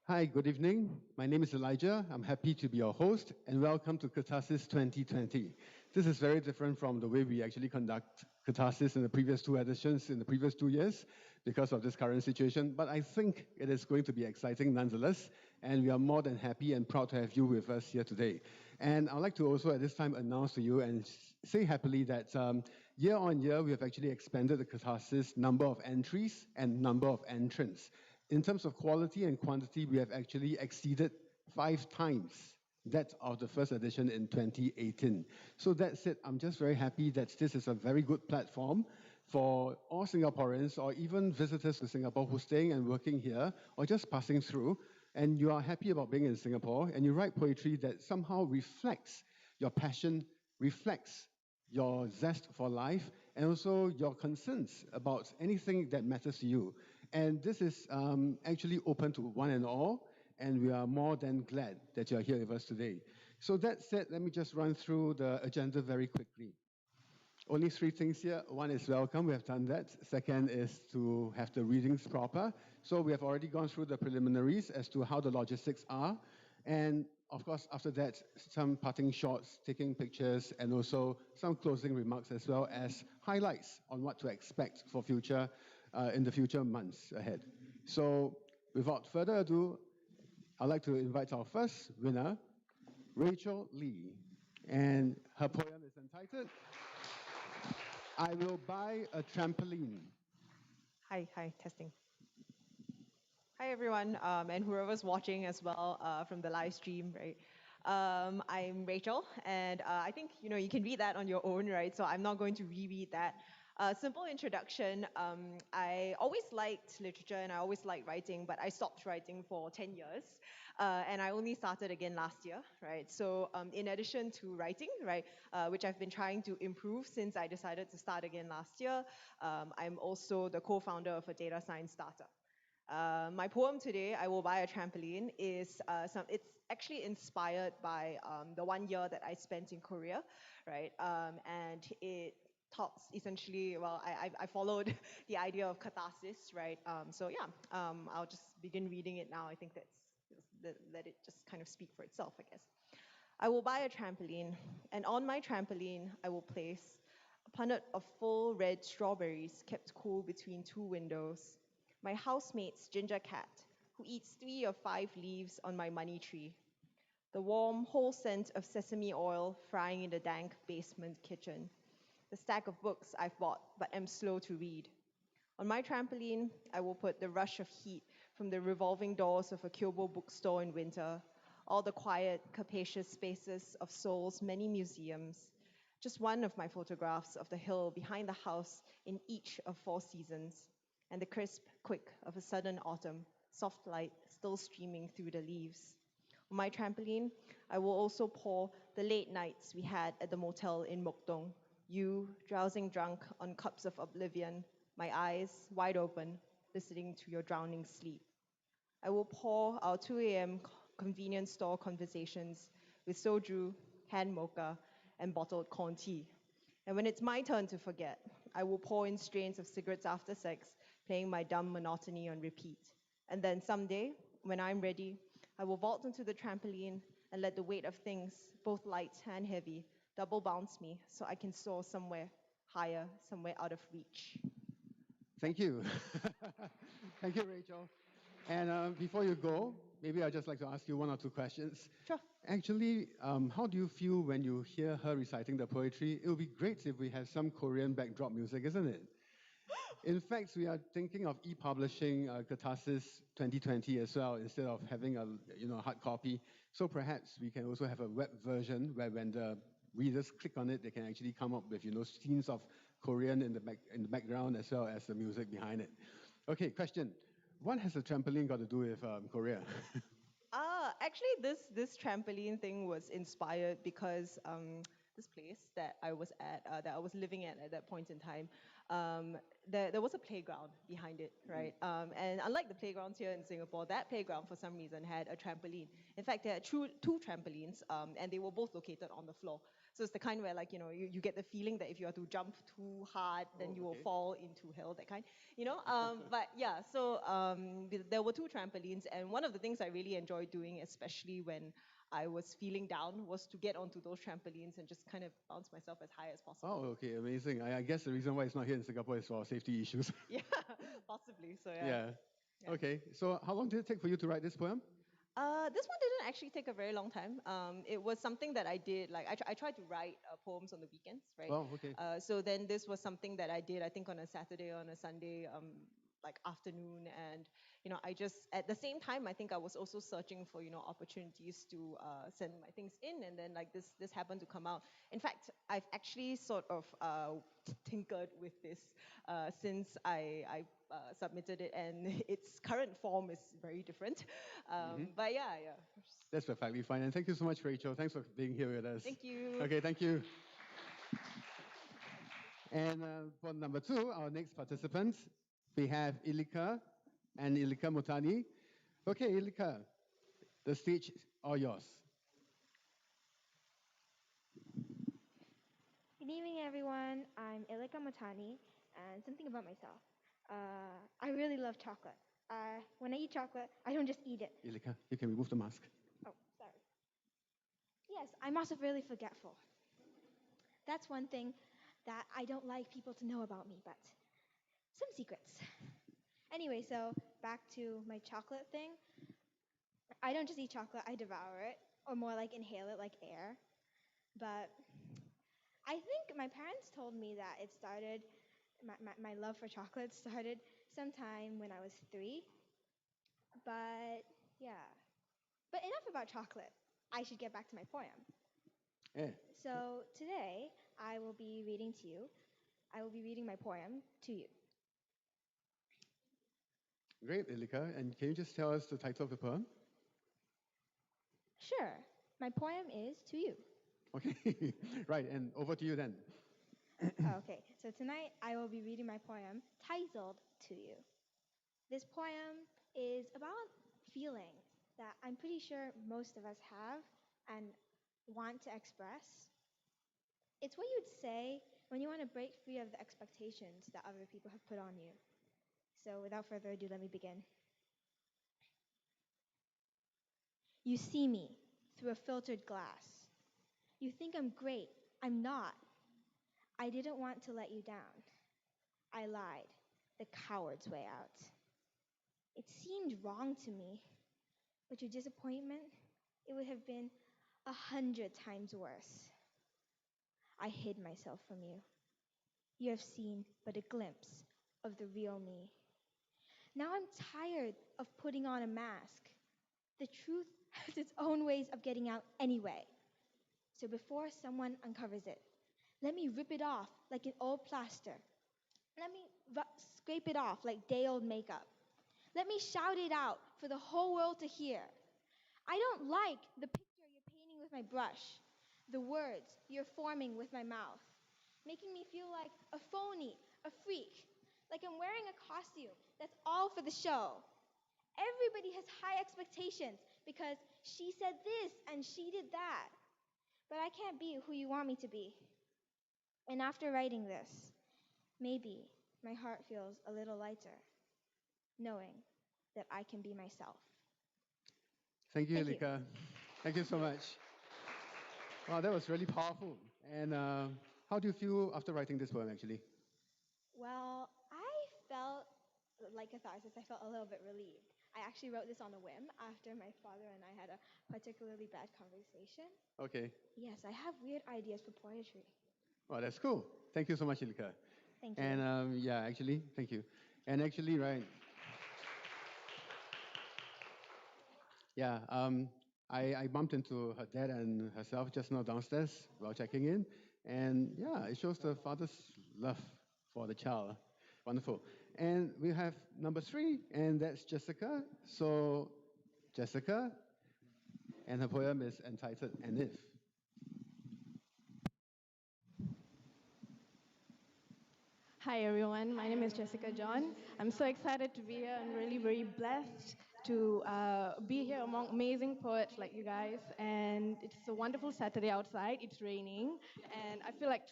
Hi, good evening. My name is Elijah. I'm happy to be your host, and welcome to Catharsis 2020. This is very different from the way we actually conduct Catharsis in the previous two editions in the previous 2 years because of this current situation, but I think it is going to be exciting nonetheless, and we are more than happy and proud to have you with us here today. And I'd like to also at this time announce to you and say happily that year on year, we have actually expanded the Catharsis number of entries and number of entrants. In terms of quality and quantity, we have actually exceeded 5 times that of the first edition in 2018. So that's it. I'm just very happy that this is a very good platform for all Singaporeans or even visitors to Singapore who are staying and working here or just passing through, and you are happy about being in Singapore and you write poetry that somehow reflects your passion, reflects your zest for life, and also your concerns about anything that matters to you. And this is actually open to one and all, and we are more than glad that you are here with us today. So that said, let me just run through the agenda very quickly. Only 3 things here. One is welcome, we have done that. Second is to have the readings proper. So we have already gone through the preliminaries as to how the logistics are. And of course, after that, some parting shots, taking pictures, and also some closing remarks as well as highlights on what to expect for future, in the future months ahead. So without further ado, I'd like to invite our first winner, Rachel Lee. And her poem is entitled, I Will Buy a Trampoline. Hi, testing. Hi, everyone, and whoever's watching as well from the live stream, right? I'm Rachel, and I think you can read that on your own, right? So I'm not going to reread that. Simple introduction. I always liked literature and I always liked writing, but I stopped writing for 10 years, and I only started again last year, right? So in addition to writing, right, which I've been trying to improve since I decided to start again last year, I'm also the co-founder of a data science startup. My poem today, I Will Buy a Trampoline, it's actually inspired by the 1 year that I spent in Korea, right? And it talks essentially, well, I followed the idea of catharsis, right? So yeah, I'll just begin reading it now. I think let it just kind of speak for itself, I guess. I will buy a trampoline, and on my trampoline, I will place a punnet of full red strawberries kept cool between two windows. My housemate's ginger cat, who eats 3 or 5 leaves on my money tree. The warm, whole scent of sesame oil frying in the dank basement kitchen. The stack of books I've bought but am slow to read. On my trampoline, I will put the rush of heat from the revolving doors of a Kyobo bookstore in winter, all the quiet, capacious spaces of Seoul's many museums, just one of my photographs of the hill behind the house in each of 4 seasons, and the crisp quick of a sudden autumn, soft light still streaming through the leaves. On my trampoline, I will also pour the late nights we had at the motel in Mokdong, you drowsing drunk on cups of oblivion, my eyes wide open, listening to your drowning sleep. I will pour our 2 a.m. convenience store conversations with soju, hand mocha, and bottled corn tea. And when it's my turn to forget, I will pour in strains of cigarettes after sex, playing my dumb monotony on repeat. And then someday, when I'm ready, I will vault onto the trampoline and let the weight of things, both light and heavy, double bounce me so I can soar somewhere higher, somewhere out of reach. Thank you. Thank you, Rachel. And before you go, maybe I'd just like to ask you 1 or 2 questions. Sure. Actually, how do you feel when you hear her reciting the poetry? It would be great if we have some Korean backdrop music, isn't it? In fact, we are thinking of e-publishing Catharsis 2020 as well, instead of having a hard copy. So perhaps we can also have a web version where when the readers click on it, they can actually come up with scenes of Korean in the background as well as the music behind it. Okay, question. What has a trampoline got to do with Korea? Actually, this trampoline thing was inspired because this place that I was at, that I was living at that point in time, there was a playground behind it, right? And unlike the playgrounds here in Singapore, that playground for some reason had a trampoline. In fact, there are two trampolines, and they were both located on the floor. So it's the kind where, like, you get the feeling that if you are to jump too hard, then you will fall into hell, that kind, But yeah, so there were two trampolines, and one of the things I really enjoyed doing, especially when I was feeling down, was to get onto those trampolines and just kind of bounce myself as high as possible. Oh, okay, amazing. I guess the reason why it's not here in Singapore is for safety issues. Yeah, possibly. So Yeah. Okay, so how long did it take for you to write this poem? This one didn't actually take a very long time. It was something that I did, like, I tried to write poems on the weekends, right? Oh, okay. So then this was something that I did, I think, on a Saturday or on a Sunday, like afternoon. And, I just, at the same time, I think I was also searching for, opportunities to send my things in. And then, like, this happened to come out. In fact, I've actually sort of tinkered with this since I submitted it, and its current form is very different. But yeah. That's perfectly fine. And thank you so much, Rachel. Thanks for being here with us. Thank you. Okay, thank you. And for number 2, our next participants, we have Ilika and Ilika Motani. Okay, Ilika, the stage is all yours. Good evening, everyone. I'm Ilika Motani, and something about myself. I really love chocolate. When I eat chocolate, I don't just eat it. Ilika, you can remove the mask. Oh, sorry. Yes, I'm also really forgetful. That's one thing that I don't like people to know about me, but some secrets. Anyway, so back to my chocolate thing. I don't just eat chocolate, I devour it, or more like inhale it like air. But I think my parents told me that it started, my love for chocolate started sometime when I was 3. But yeah. But enough about chocolate. I should get back to my poem. Yeah. So today I will be reading to you. I will be reading my poem to you. Great, Ilika. And can you just tell us the title of the poem? Sure. My poem is To You. Okay, right, and over to you then. Okay, so tonight I will be reading my poem titled To You. This poem is about feeling that I'm pretty sure most of us have and want to express. It's what you'd say when you want to break free of the expectations that other people have put on you. So without further ado, let me begin. You see me through a filtered glass. You think I'm great. I'm not. I didn't want to let you down. I lied, the coward's way out. It seemed wrong to me, but your disappointment, it would have been 100 times worse. I hid myself from you. You have seen but a glimpse of the real me. Now I'm tired of putting on a mask. The truth has its own ways of getting out anyway. So before someone uncovers it, let me rip it off like an old plaster. Let me scrape it off like day-old makeup. Let me shout it out for the whole world to hear. I don't like the picture you're painting with my brush, the words you're forming with my mouth, making me feel like a phony, a freak, like I'm wearing a costume that's all for the show. Everybody has high expectations because she said this and she did that. But I can't be who you want me to be. And after writing this, maybe my heart feels a little lighter, knowing that I can be myself. Thank you, Thank you. Ilika. Thank you so much. Wow, that was really powerful. And how do you feel after writing this poem, actually? Well, I felt like catharsis. I felt a little bit relieved. I actually wrote this on a whim after my father and I had a particularly bad conversation. Okay. Yes, I have weird ideas for poetry. Well, that's cool. Thank you so much, Ilika. Thank you. And yeah, actually, thank you. And actually, right. Yeah, I bumped into her dad and herself just now downstairs while checking in. And yeah, it shows the father's love for the child. Wonderful. And we have number 3, and that's Jessica. So, Jessica, and her poem is entitled And If. Hi everyone, my name is Jessica John. I'm so excited to be here and really very blessed to be here among amazing poets like you guys. And it's a wonderful Saturday outside. It's raining, and I feel like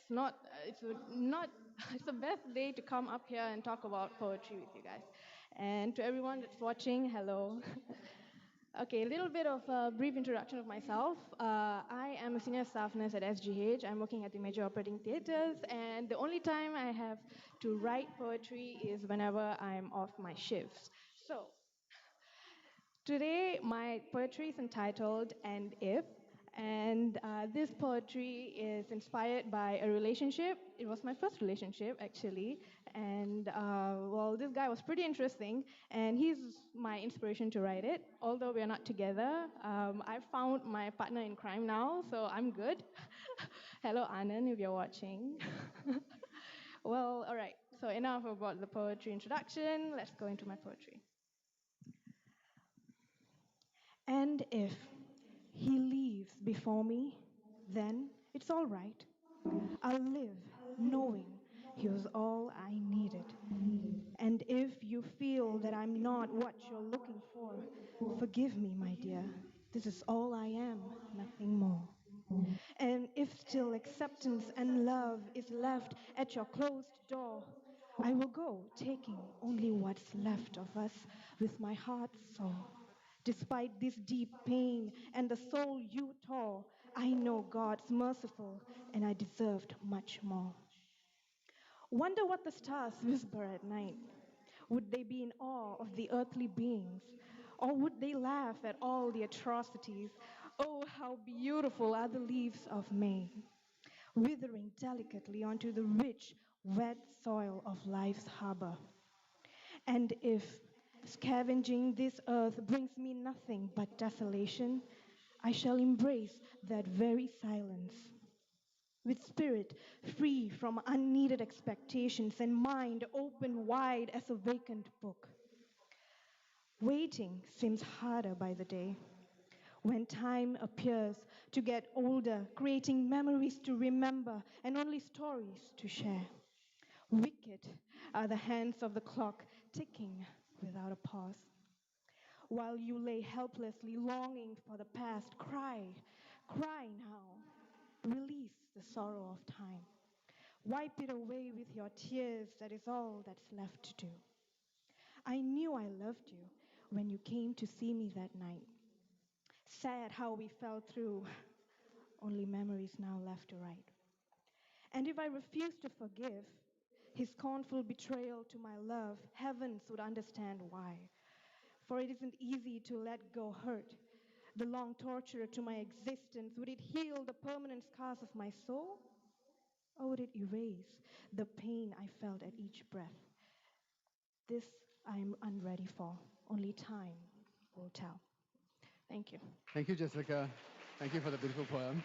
it's the best day to come up here and talk about poetry with you guys. And to everyone that's watching, hello. Okay, a little bit of a brief introduction of myself. I am a senior staff nurse at SGH. I'm working at the major operating theaters, and the only time I have to write poetry is whenever I'm off my shifts. So, today my poetry is entitled And If, and this poetry is inspired by a relationship. It was my first relationship, actually, and well, this guy was pretty interesting, and he's my inspiration to write it. Although we are not together, I found my partner in crime now, so I'm good. Hello, Anand, if you're watching. Well, all right. So enough about the poetry introduction. Let's go into my poetry. And if he leaves before me, then it's all right. I'll live knowing he was all I needed. And if you feel that I'm not what you're looking for, forgive me, my dear. This is all I am, nothing more. And if still acceptance and love is left at your closed door, I will go, taking only what's left of us with my heart sore. Despite this deep pain and the soul you tore, I know God's merciful and I deserved much more. Wonder what the stars whisper at night. Would they be in awe of the earthly beings? Or would they laugh at all the atrocities? Oh, how beautiful are the leaves of May, withering delicately onto the rich, wet soil of life's harbor. And if scavenging this earth brings me nothing but desolation, I shall embrace that very silence. With spirit free from unneeded expectations and mind open wide as a vacant book. Waiting seems harder by the day. When time appears to get older, creating memories to remember and only stories to share. Wicked are the hands of the clock ticking without a pause. While you lay helplessly longing for the past, cry, cry now. Release the sorrow of time. Wipe it away with your tears, that is all that's left to do. I knew I loved you when you came to see me that night. Sad how we fell through, only memories now left to write. And if I refuse to forgive his scornful betrayal to my love, heavens would understand why. For it isn't easy to let go hurt. The long torture to my existence, would it heal the permanent scars of my soul? Or would it erase the pain I felt at each breath? This I'm unready for. Only time will tell. Thank you. Thank you, Jessica. Thank you for the beautiful poem.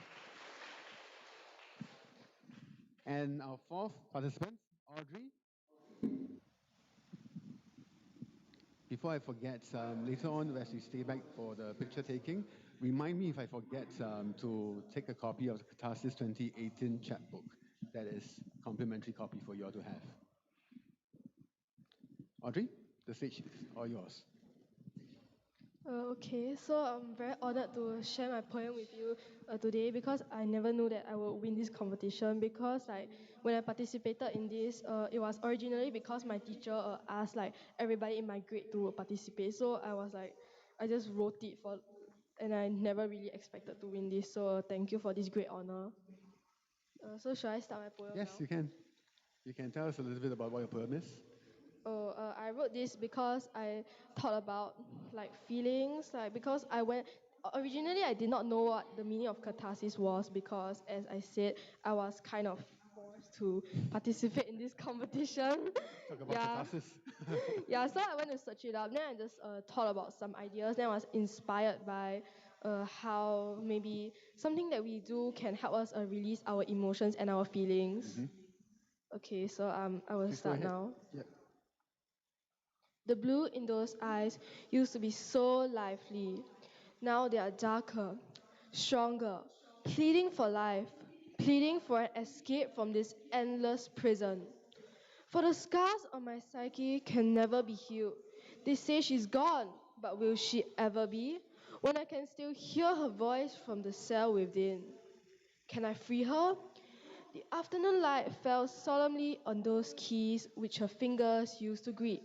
And our fourth participant, Audrey. Before I forget, later on as we stay back for the picture taking, remind me if I forget to take a copy of the Catharsis 2018 chapbook. That is complimentary copy for you all to have. Audrey, the stage is all yours. Okay, so I'm very honored to share my poem with you today because I never knew that I would win this competition because like when I participated in this, it was originally because my teacher asked like everybody in my grade to participate. So I was like, I just wrote it for, and I never really expected to win this. So thank you for this great honor. So should I start my poem Yes, now? you can. You can tell us a little bit about what your poem is. Oh, I wrote this because I thought about like feelings, like because I went originally I did not know what the meaning of catharsis was because as I said I was kind of forced to participate in this competition. Talk about Yeah, catharsis. yeah. So I went to search it up. Then I just thought about some ideas. Then I was inspired by how maybe something that we do can help us release our emotions and our feelings. Mhm. Okay, so I will Please go start ahead. now. Yeah. The blue in those eyes used to be so lively. Now they are darker, stronger, pleading for life, pleading for an escape from this endless prison. For the scars on my psyche can never be healed. They say she's gone, but will she ever be? When I can still hear her voice from the cell within. Can I free her? The afternoon light fell solemnly on those keys which her fingers used to grip,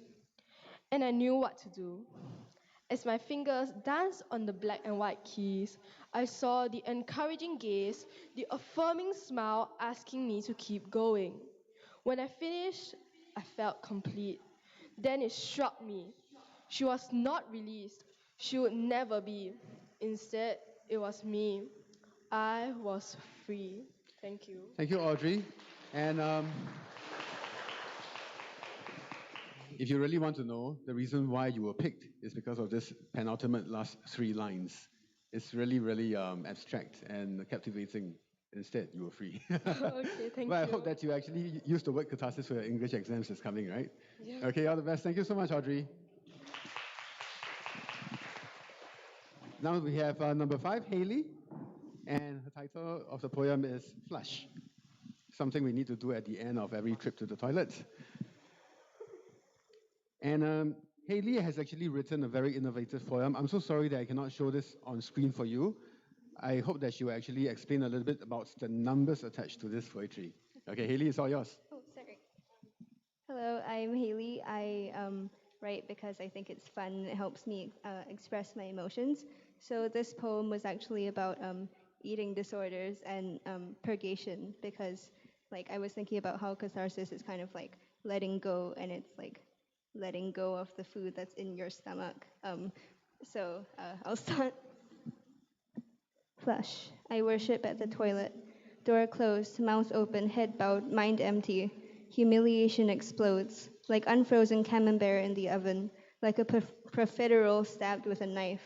and I knew what to do. As my fingers danced on the black and white keys, I saw the encouraging gaze, the affirming smile asking me to keep going. When I finished, I felt complete. Then it struck me. She was not released. She would never be. Instead, it was me. I was free. Thank you. Thank you, Audrey. And if you really want to know, the reason why you were picked is because of this penultimate last 3 lines. It's really, really abstract and captivating. Instead, you were free. Okay, thank Well, I you. hope that you actually use the word catharsis for your English exams that's coming, right? Yeah. Okay, all the best. Thank you so much, Audrey. Now we have number 5, Hayley, and her title of the poem is Flush, something we need to do at the end of every trip to the toilet. And Hayley has actually written a very innovative poem. I'm so sorry that I cannot show this on screen for you. I hope that she will actually explain a little bit about the numbers attached to this poetry. Okay, Hayley, it's all yours. Oh, sorry. Hello, I'm Hayley. I write because I think it's fun. It helps me express my emotions. So this poem was actually about eating disorders and purgation because, like, I was thinking about how catharsis is kind of like letting go, and it's like letting go of the food that's in your stomach. So I'll start. Flush. I worship at the toilet. Door closed, mouth open, head bowed, mind empty. Humiliation explodes, like unfrozen camembert in the oven, like a profiterole stabbed with a knife.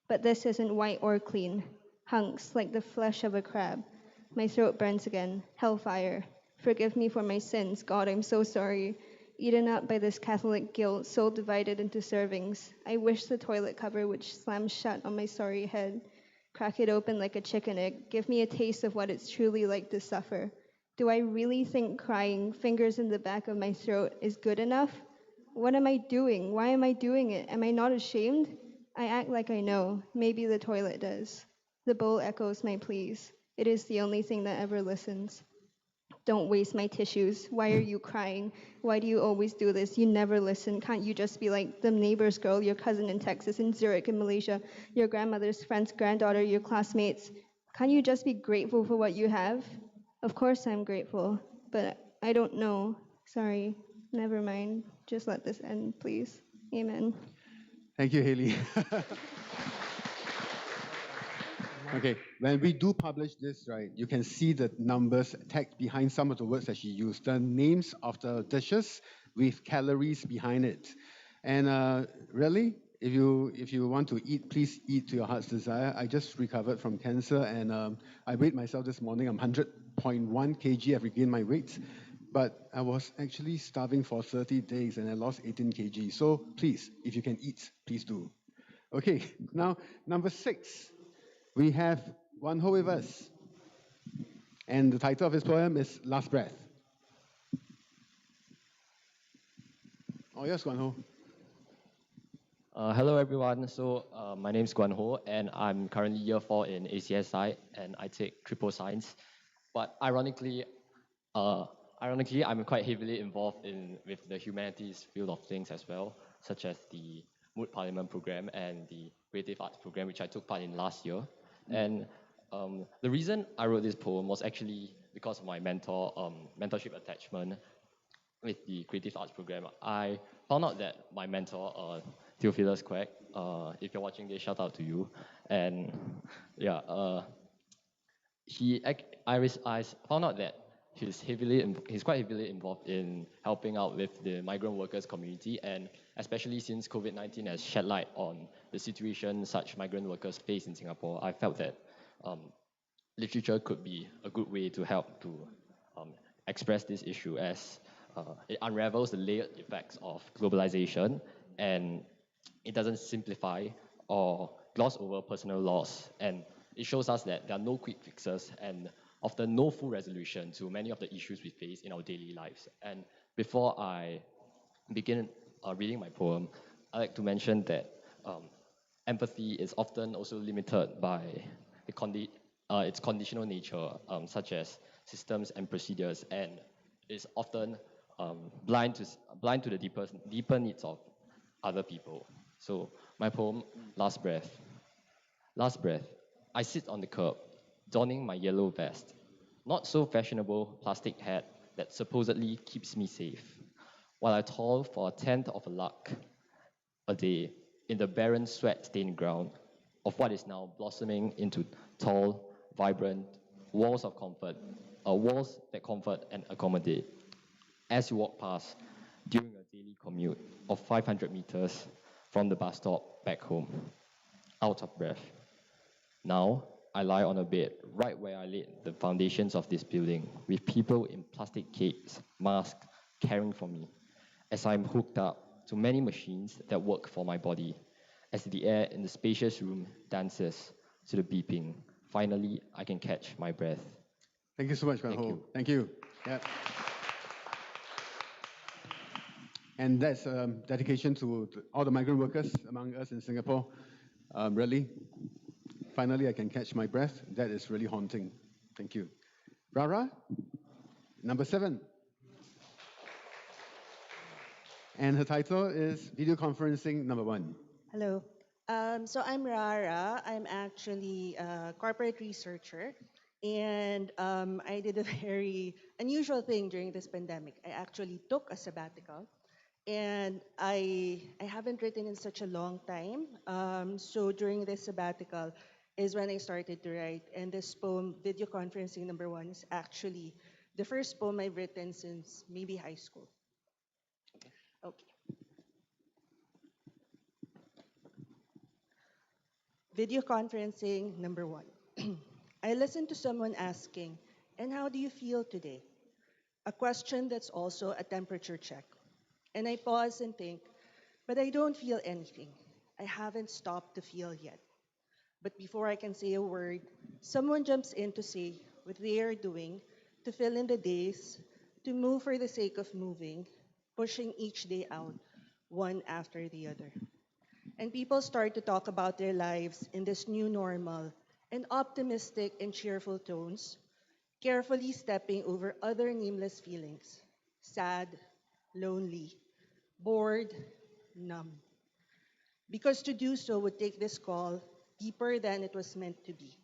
But this isn't white or clean. Hunks, like the flesh of a crab. My throat burns again. Hellfire. Forgive me for my sins. God, I'm so sorry. Eaten up by this Catholic guilt, soul divided into servings. I wish the toilet cover would slam shut on my sorry head. Crack it open like a chicken egg. Give me a taste of what it's truly like to suffer. Do I really think crying, fingers in the back of my throat, is good enough? What am I doing? Why am I doing it? Am I not ashamed? I act like I know. Maybe the toilet does. The bowl echoes my pleas. It is the only thing that ever listens. Don't waste my tissues. Why are you crying? Why do you always do this? You never listen. Can't you just be like the neighbor's girl, your cousin in Texas, in Zurich, in Malaysia, your grandmother's friend's granddaughter, your classmates? Can't you just be grateful for what you have? Of course I'm grateful, but I don't know. Sorry. Never mind. Just let this end, please. Amen. Thank you, Hayley. Okay, when we do publish this, right, you can see the numbers tagged behind some of the words that she used, the names of the dishes with calories behind it. And really, if you want to eat, please eat to your heart's desire. I just recovered from cancer, and I weighed myself this morning. I'm 100.1 kg. I've regained my weight. But I was actually starving for 30 days, and I lost 18 kg. So please, if you can eat, please do. Okay, now number 6. We have Guan Ho with us. And the title of his poem is Last Breath. Oh, yes, Guan Ho. Hello everyone, my name is Guan Ho and I'm currently year 4 in ACSI and I take triple science. But ironically, I'm quite heavily involved with the humanities field of things as well, such as the Mood Parliament program and the Creative Arts program, which I took part in last year. And the reason I wrote this poem was actually because of my mentorship attachment with the Creative Arts program. I found out that my mentor, Theophilus Quack, if you're watching this, shout out to you. And yeah, I found out that he's quite heavily involved in helping out with the migrant workers community, and especially since COVID-19 has shed light on the situation such migrant workers face in Singapore, I felt that literature could be a good way to help to express this issue, as it unravels the layered effects of globalization, and it doesn't simplify or gloss over personal loss, and it shows us that there are no quick fixes and often no full resolution to many of the issues we face in our daily lives. And Before I begin reading my poem, I'd like to mention that empathy is often also limited by its conditional nature, such as systems and procedures, and is often blind to the deeper needs of other people. So my poem, Last Breath. Last breath. I sit on the curb, donning my yellow vest, not so fashionable plastic hat that supposedly keeps me safe, while I toil for a tenth of a luck a day in the barren sweat-stained ground of what is now blossoming into tall, vibrant walls of comfort, walls that comfort and accommodate. As you walk past during a daily commute of 500 meters from the bus stop back home, out of breath. Now, I lie on a bed right where I laid the foundations of this building, with people in plastic capes, masks, caring for me, as I'm hooked up to many machines that work for my body, as the air in the spacious room dances to the beeping. Finally, I can catch my breath. Thank you so much, Guan Thank Ho. you. Thank you. Yeah. And that's dedication to all the migrant workers among us in Singapore. Really, finally, I can catch my breath. That is really haunting. Thank you. Rara, number 7. And her title is Video Conferencing number 1. Hello. So I'm Rara. I'm actually a corporate researcher. And I did a very unusual thing during this pandemic. I actually took a sabbatical. And I haven't written in such a long time. So during this sabbatical is when I started to write. And this poem, Video Conferencing number 1, is actually the first poem I've written since maybe high school. Okay. Video conferencing number 1. I listened to someone asking, "And how do you feel today?" A question that's also a temperature check. And I pause and think, but I don't feel anything. I haven't stopped to feel yet. But before I can say a word, someone jumps in to say what they are doing, to fill in the days, to move for the sake of moving, pushing each day out, one after the other. And people start to talk about their lives in this new normal, in optimistic and cheerful tones, carefully stepping over other nameless feelings, sad, lonely, bored, numb. Because to do so would take this call deeper than it was meant to be.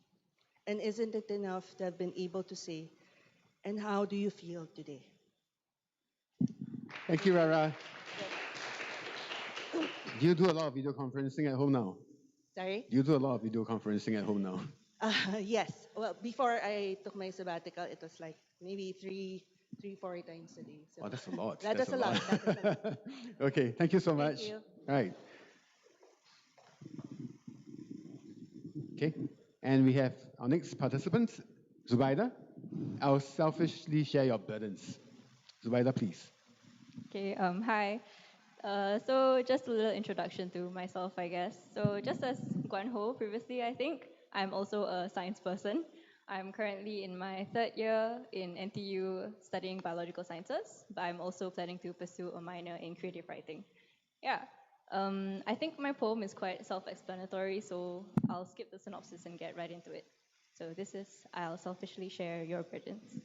And isn't it enough to have been able to say, "And how do you feel today?" Thank you, Rara. Do you do a lot of video conferencing at home now? Sorry? Do you do a lot of video conferencing at home now? Yes. Well, before I took my sabbatical, it was like maybe three, 4 times a day. So Oh, that's a lot. That's a lot. That is a lot. Okay, thank you so much. Thank you. Right. Okay, and we have our next participant, Zubaida. I'll selfishly share your burdens. Zubaida, please. Okay, hi. So just a little introduction to myself, I guess. So just as Guan Ho previously, I think, I'm also a science person. I'm currently in my 3rd year in NTU studying biological sciences, but I'm also planning to pursue a minor in creative writing. Yeah, I think my poem is quite self-explanatory, so I'll skip the synopsis and get right into it. So this is, I'll selfishly share your burdens.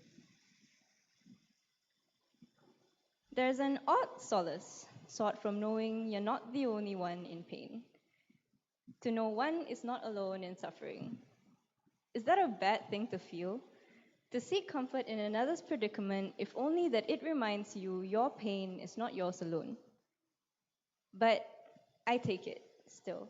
There's an odd solace sought from knowing you're not the only one in pain. To know one is not alone in suffering. Is that a bad thing to feel? To seek comfort in another's predicament, if only that it reminds you your pain is not yours alone. But I take it still.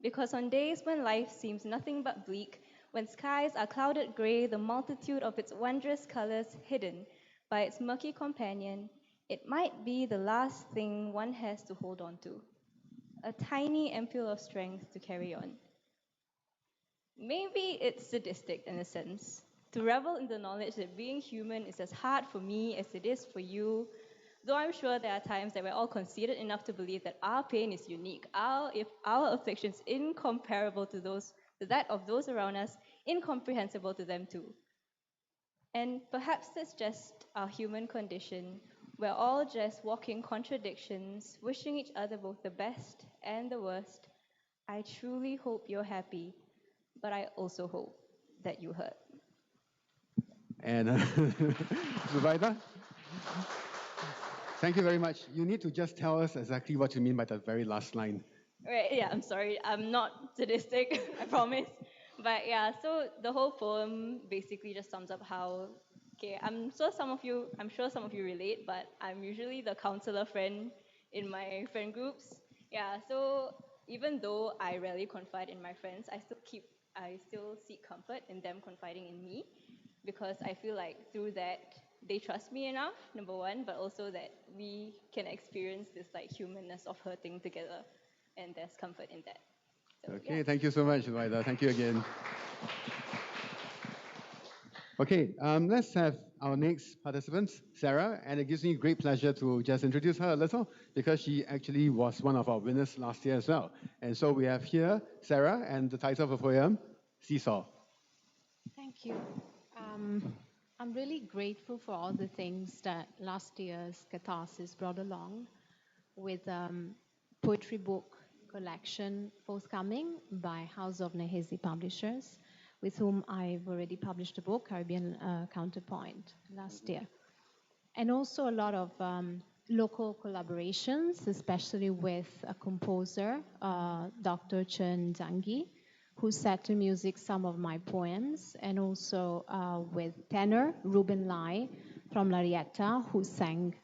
Because on days when life seems nothing but bleak, when skies are clouded gray, the multitude of its wondrous colors hidden by its murky companion, it might be the last thing one has to hold on to. A tiny ampule of strength to carry on. Maybe it's sadistic in a sense, to revel in the knowledge that being human is as hard for me as it is for you, though I'm sure there are times that we're all conceited enough to believe that our pain is unique, our affliction is incomparable to that of those around us, incomprehensible to them too. And perhaps that's just our human condition, We're all just walking contradictions, wishing each other both the best and the worst. I truly hope you're happy, but I also hope that you hurt. And Zubaida, thank you very much. You need to just tell us exactly what you mean by that very last line. Right, yeah, I'm sorry. I'm not sadistic, I promise. But yeah, so the whole poem basically just sums up how, okay, I'm sure some of you relate, but I'm usually the counselor friend in my friend groups. Yeah, so even though I rarely confide in my friends, I still seek comfort in them confiding in me, because I feel like through that they trust me enough, number one, but also that we can experience this like humanness of hurting together, and there's comfort in that. So, Okay, yeah. thank you so much, Zubaida. Thank you again. Okay, let's have our next participant, Sarah, and it gives me great pleasure to just introduce her a little because she actually was one of our winners last year as well. And so we have here Sarah and the title of her poem, Seesaw. Thank you. I'm really grateful for all the things that last year's Catharsis brought along with poetry book collection forthcoming by House of Nehesi Publishers, with whom I've already published a book, Caribbean Counterpoint, last year. And also a lot of local collaborations, especially with a composer, Dr. Chen Zhangyi, who set to music some of my poems, and also with tenor Ruben Lai from Larietta, who sang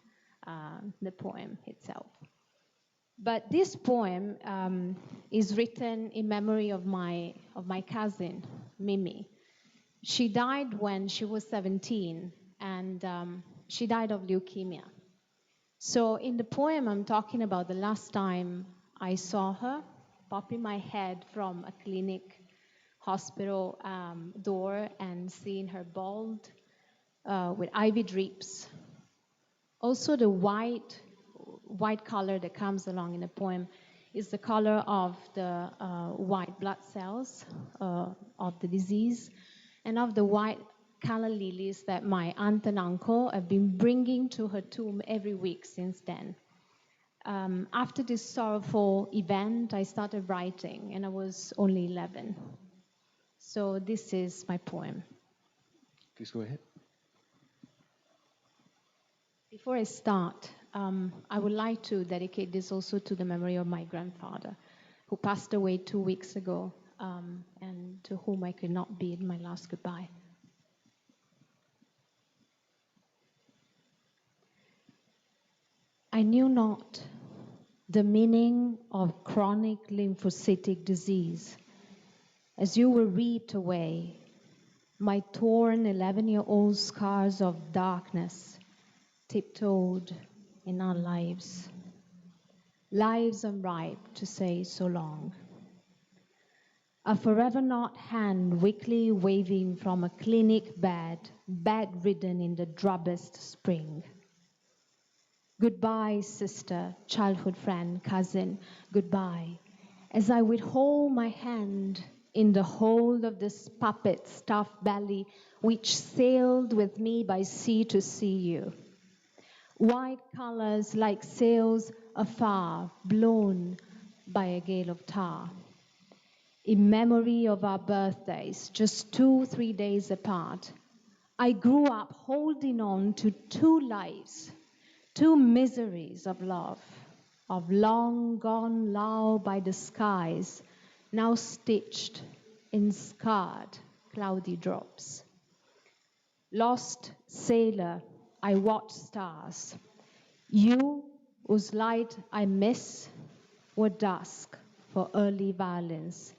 the poem itself. But this poem is written in memory of my cousin, Mimi. She died when she was 17, and she died of leukemia. So in the poem, I'm talking about the last time I saw her, popping my head from a clinic hospital door and seeing her bald with IV drips. Also, the white color that comes along in the poem is the color of the white blood cells of the disease, and of the white calla lilies that my aunt and uncle have been bringing to her tomb every week since then. After this sorrowful event, I started writing, and I was only 11. So this is my poem. Please go ahead. Before I start, I would like to dedicate this also to the memory of my grandfather, who passed away 2 weeks ago, and to whom I could not bid my last goodbye. I knew not the meaning of chronic lymphocytic disease. As you were reaped away, my torn 11-year-old scars of darkness tiptoed in our lives. Lives unripe to say so long. A forever not hand weakly waving from a clinic bed, bedridden in the drubbest spring. Goodbye, sister, childhood friend, cousin, goodbye. As I withhold my hand in the hold of this puppet stuffed belly which sailed with me by sea to see you. White colors like sails afar, blown by a gale of tar. In memory of our birthdays, just 2-3 days apart, I grew up holding on to 2 lives, 2 miseries of love, of long gone lull by the skies, now stitched in scarred, cloudy drops. Lost sailor, I watch stars. You, whose light I miss, were dusk for early violence.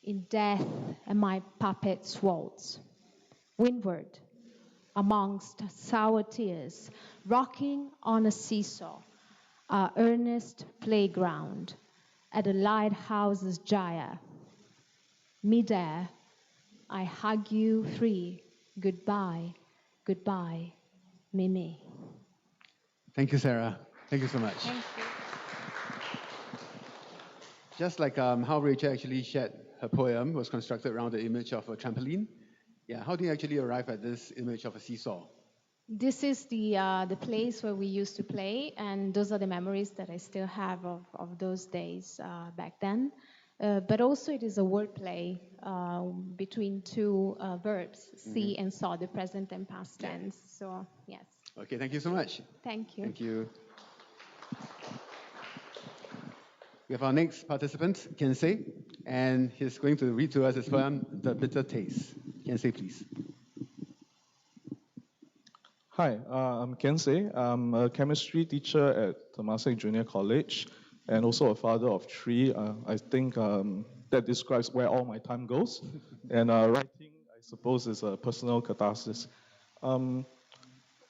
In death and my puppet's waltz. Windward, amongst sour tears, rocking on a seesaw, our earnest playground at a lighthouse's gyre. Midair, I hug you free. Goodbye, goodbye, Mimi. Thank you, Sarah. Thank you so much. Thank you. Just like how Rachel actually shared her poem was constructed around the image of a trampoline. Yeah, how do you actually arrive at this image of a seesaw? This is the place where we used to play, and those are the memories that I still have of those days back then. But also it is a word play between two verbs, see and saw, the present and past tense. So, yes. Okay, thank you so much. Thank you. Thank you. We have our next participant, Kensei, and he's going to read to us his poem, The Bitter Taste. Kensei, please. Hi, I'm Kensei. I'm a chemistry teacher at Temasek Junior College and also a father of three. I think that describes where all my time goes. And writing, I suppose, is a personal catharsis.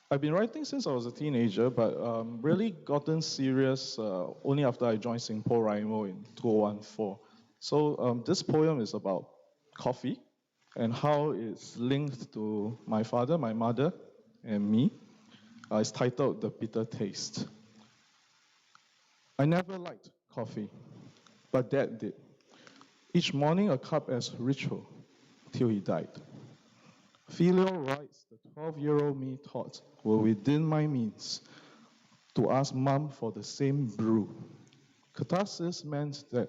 I've been writing since I was a teenager, but really gotten serious only after I joined Singapore Rimo in 2014. So this poem is about coffee and how it's linked to my father, my mother, and me. It's titled The Bitter Taste. I never liked coffee, but Dad did. Each morning a cup as ritual till he died. Filial rights the 12-year-old me thought were within my means to ask Mum for the same brew. Catharsis meant that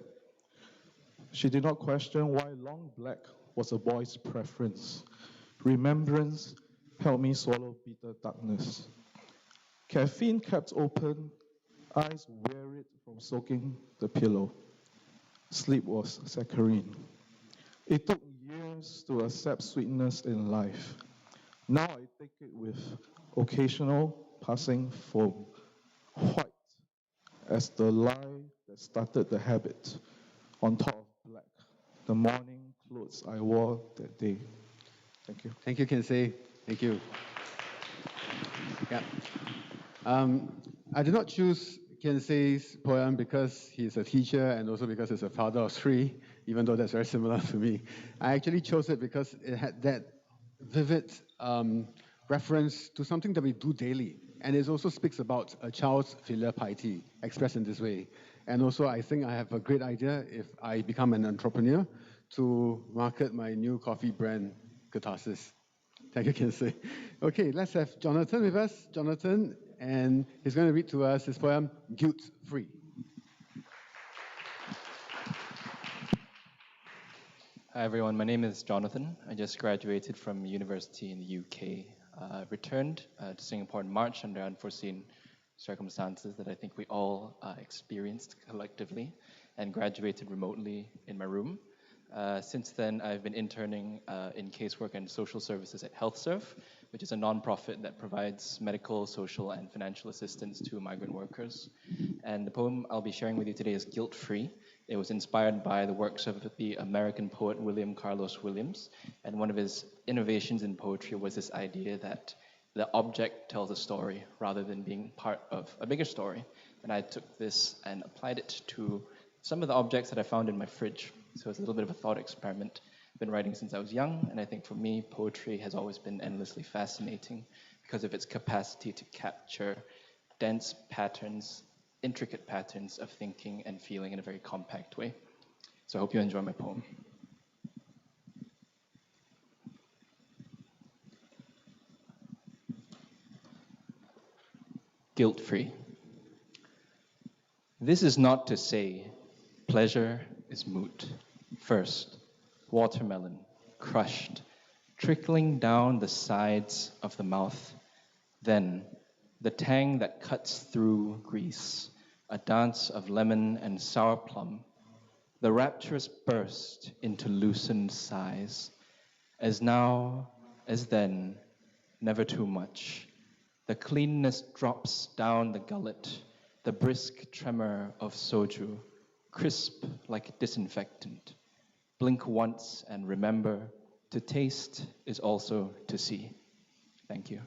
she did not question why long black was a boy's preference. Remembrance helped me swallow bitter darkness. Caffeine kept open, eyes wearied from soaking the pillow. Sleep was saccharine. It took years to accept sweetness in life. Now I take it with occasional passing foam, white as the lie that started the habit, on top of black, the morning clothes I wore that day. Thank you. Thank you, Kensei. Thank you. Yeah. I did not choose Kensei's poem because he's a teacher and also because he's a father of three, even though that's very similar to me. I actually chose it because it had that vivid reference to something that we do daily. And it also speaks about a child's filial piety expressed in this way. And also, I think I have a great idea if I become an entrepreneur to market my new coffee brand, Catharsis. Thank you, Kensei. Okay, let's have Jonathan with us. Jonathan, and he's going to read to us his poem, Guilt Free. Hi everyone, my name is Jonathan. I just graduated from university in the UK. Returned to Singapore in March under unforeseen circumstances that I think we all experienced collectively, and graduated remotely in my room. Since then, I've been interning in casework and social services at HealthServe, which is a non-profit that provides medical, social, and financial assistance to migrant workers. And the poem I'll be sharing with you today is Guilt Free. It was inspired by the works of the American poet William Carlos Williams, and one of his innovations in poetry was this idea that the object tells a story rather than being part of a bigger story. And I took this and applied it to some of the objects that I found in my fridge. So it's a little bit of a thought experiment. I've been writing since I was young, and I think for me, poetry has always been endlessly fascinating because of its capacity to capture dense patterns, intricate patterns of thinking and feeling in a very compact way. So I hope you enjoy my poem. Guilt-free. This is not to say pleasure is moot. First, watermelon, crushed, trickling down the sides of the mouth. Then, the tang that cuts through grease, a dance of lemon and sour plum. The rapturous burst into loosened sighs. As now, as then, never too much. The cleanness drops down the gullet, the brisk tremor of soju, crisp like disinfectant. Blink once and remember, to taste is also to see. Thank you.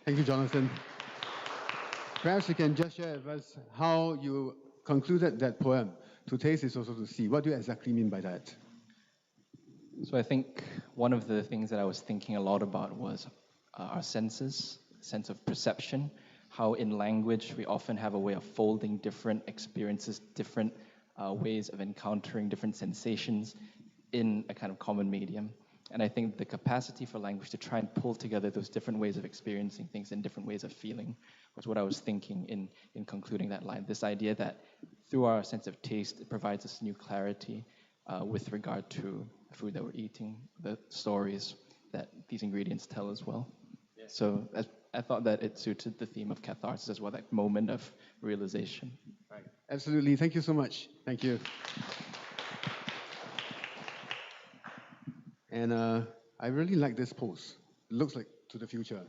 Thank you, Jonathan. Perhaps you can just share with us how you concluded that poem. To taste is also to see. What do you exactly mean by that? So I think one of the things that I was thinking a lot about was our senses, sense of perception, how in language we often have a way of folding different experiences, different ways of encountering different sensations in a kind of common medium. And I think the capacity for language to try and pull together those different ways of experiencing things and different ways of feeling was what I was thinking in concluding that line. This idea that through our sense of taste, it provides us new clarity with regard to the food that we're eating, the stories that these ingredients tell as well. Yeah. So I thought that it suited the theme of catharsis as well, that moment of realization. Right. Absolutely. Thank you so much. Thank you. And I really like this pose. It looks like to the future.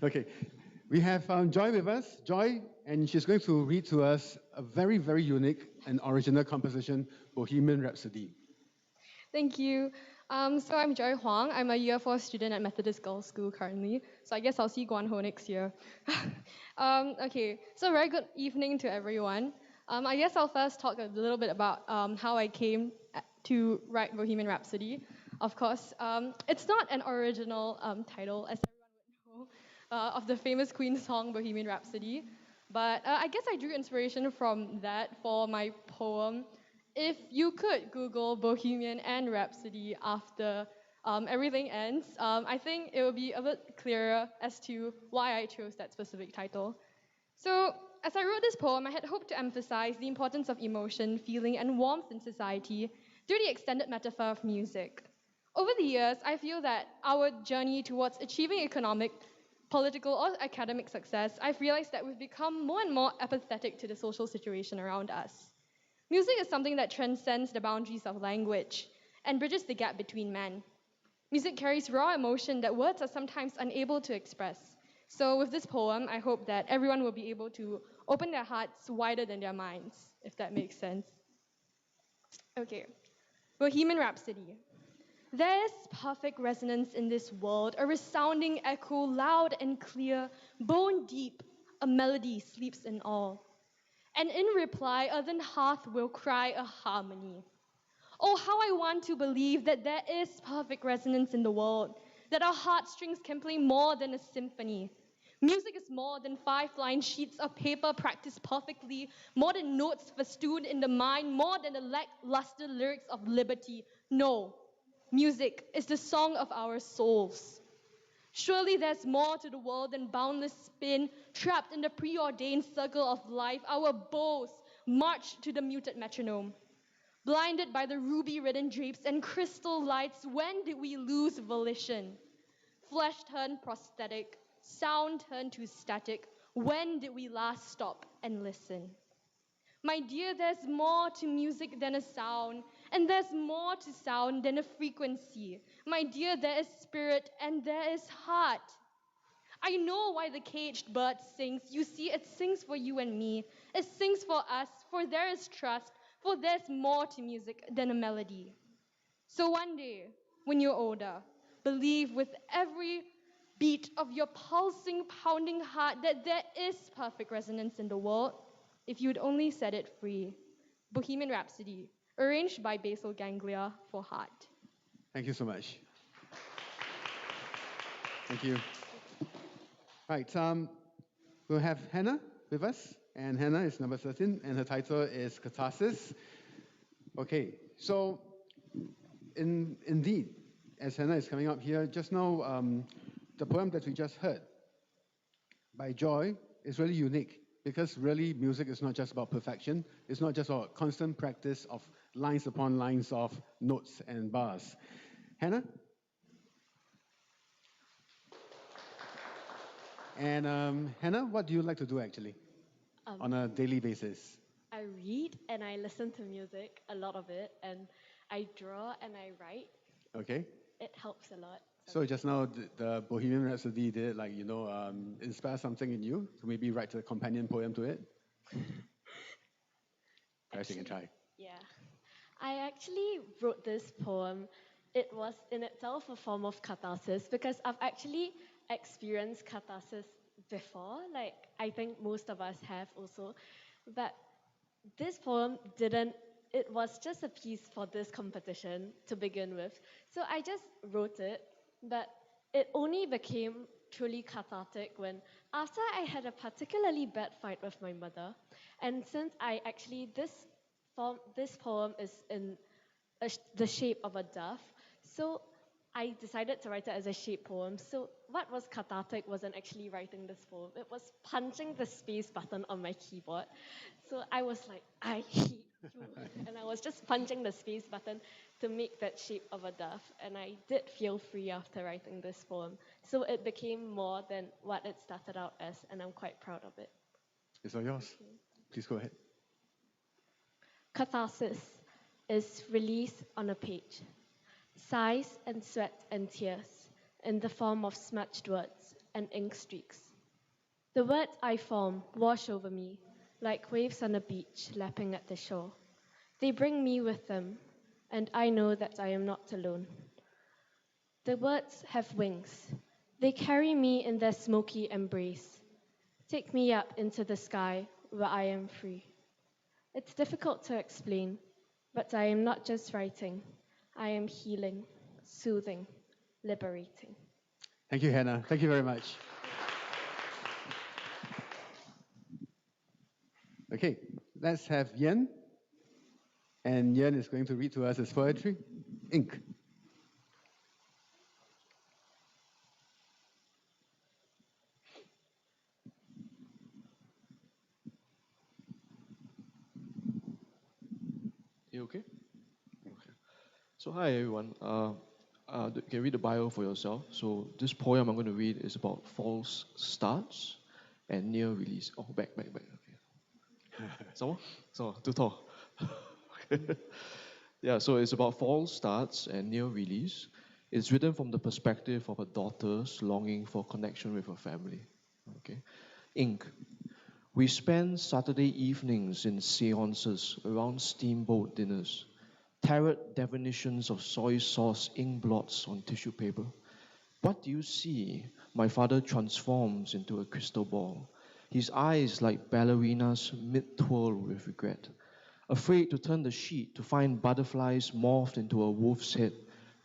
Okay. We have Joy with us. Joy, and she's going to read to us a very, very unique and original composition, Bohemian Rhapsody. Thank you. So I'm Joy Huang. I'm a year 4 student at Methodist Girls' School currently. So I guess I'll see Guan next year. Okay, so very good evening to everyone. I guess I'll first talk a little bit about how I came to write Bohemian Rhapsody. Of course, it's not an original title, as everyone would know, of the famous Queen song Bohemian Rhapsody. But I guess I drew inspiration from that for my poem. If you could Google Bohemian and Rhapsody after everything ends, I think it will be a bit clearer as to why I chose that specific title. So, as I wrote this poem, I had hoped to emphasize the importance of emotion, feeling, and warmth in society through the extended metaphor of music. Over the years, I feel that our journey towards achieving economic, political, or academic success, I've realized that we've become more and more apathetic to the social situation around us. Music is something that transcends the boundaries of language and bridges the gap between men. Music carries raw emotion that words are sometimes unable to express. So with this poem, I hope that everyone will be able to open their hearts wider than their minds, if that makes sense. Okay, Bohemian Rhapsody. There is perfect resonance in this world, a resounding echo, loud and clear, bone deep, a melody sleeps in all. And in reply, earthen hearth will cry a harmony. Oh, how I want to believe that there is perfect resonance in the world, that our heartstrings can play more than a symphony. Music is more than 5-line sheets of paper practiced perfectly, more than notes festooned in the mind, more than the lackluster lyrics of liberty. No, music is the song of our souls. Surely there's more to the world than boundless spin, trapped in the preordained circle of life. Our bows march to the muted metronome. Blinded by the ruby-ridden drapes and crystal lights, when did we lose volition? Flesh turned prosthetic, sound turned to static. When did we last stop and listen? My dear, there's more to music than a sound, and there's more to sound than a frequency. My dear, there is spirit and there is heart. I know why the caged bird sings. You see, it sings for you and me. It sings for us, for there is trust, for there's more to music than a melody. So one day, when you're older, believe with every beat of your pulsing, pounding heart that there is perfect resonance in the world, if you'd only set it free. Bohemian Rhapsody, arranged by basal ganglia for heart. Thank you so much. Thank you. Right, we'll have Hannah with us, and Hannah is number 13, and her title is Catharsis. Okay, so indeed, as Hannah is coming up here, just now, the poem that we just heard by Joy is really unique, because really music is not just about perfection, it's not just about constant practice of lines upon lines of notes and bars. Hannah? And Hannah, what do you like to do actually on a daily basis? I read and I listen to music, a lot of it, and I draw and I write. Okay. It helps a lot. So just now, the Bohemian Rhapsody did, like, inspire something in you to maybe write a companion poem to it? Perhaps you can try. Yeah. I actually wrote this poem. It was in itself a form of catharsis because I've actually experienced catharsis before. Like, I think most of us have also. But this poem it was just a piece for this competition to begin with. So I just wrote it, but it only became truly cathartic when, after I had a particularly bad fight with my mother, and since this poem is in the shape of a dove, so I decided to write it as a shape poem. So what was cathartic wasn't actually writing this poem. It was punching the space button on my keyboard. So I was like, I hate you. And I was just punching the space button to make that shape of a dove. And I did feel free after writing this poem. So it became more than what it started out as, and I'm quite proud of it. It's all yours. Please go ahead. Catharsis is release on a page. Sighs and sweat and tears in the form of smudged words and ink streaks. The words I form wash over me like waves on a beach lapping at the shore. They bring me with them, and I know that I am not alone. The words have wings. They carry me in their smoky embrace. Take me up into the sky where I am free. It's difficult to explain, but I am not just writing. I am healing, soothing, liberating. Thank you, Hannah. Thank you very much. Okay, let's have Yen. And Yen is going to read to us his poetry, Ink. You okay? Okay. So hi everyone. You can read the bio for yourself. So this poem I'm going to read is about false starts and near release. Oh, back. Okay. So too tall. Okay. Yeah. So it's about false starts and near release. It's written from the perspective of a daughter's longing for connection with her family. Okay. Ink. We spend Saturday evenings in seances around steamboat dinners, tarot definitions of soy sauce ink blots on tissue paper. What do you see? My father transforms into a crystal ball, his eyes like ballerinas mid-twirl with regret, afraid to turn the sheet to find butterflies morphed into a wolf's head,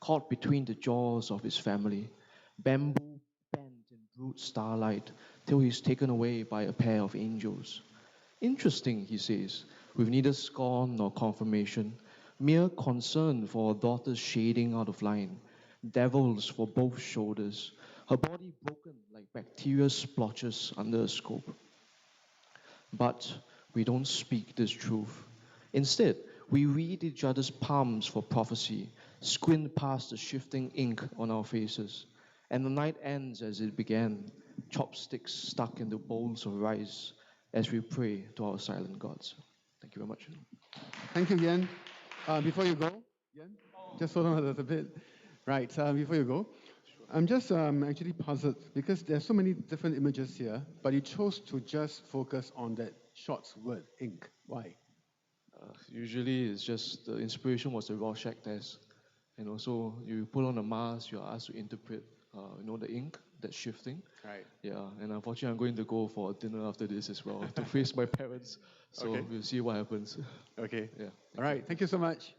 caught between the jaws of his family, bamboo bent in brute starlight, till he's taken away by a pair of angels. Interesting, he says, with neither scorn nor confirmation, mere concern for a daughter's shading out of line, devils for both shoulders, her body broken like bacteria splotches under a scope. But we don't speak this truth. Instead, we read each other's palms for prophecy, squint past the shifting ink on our faces, and the night ends as it began, chopsticks stuck into bowls of rice as we pray to our silent gods. Thank you very much. Thank you, Yen. Before you go, Yen, just hold on a little bit. Right, before you go, I'm just actually puzzled because there's so many different images here, but you chose to just focus on that short word, ink. Why? Usually it's just the inspiration was the Rorschach test. And also you put on a mask, you're asked to interpret, the ink that's shifting. Right. Yeah, and unfortunately I'm going to go for a dinner after this as well to face my parents. So Okay. we'll see what happens. Okay. Yeah. All right, thank you so much.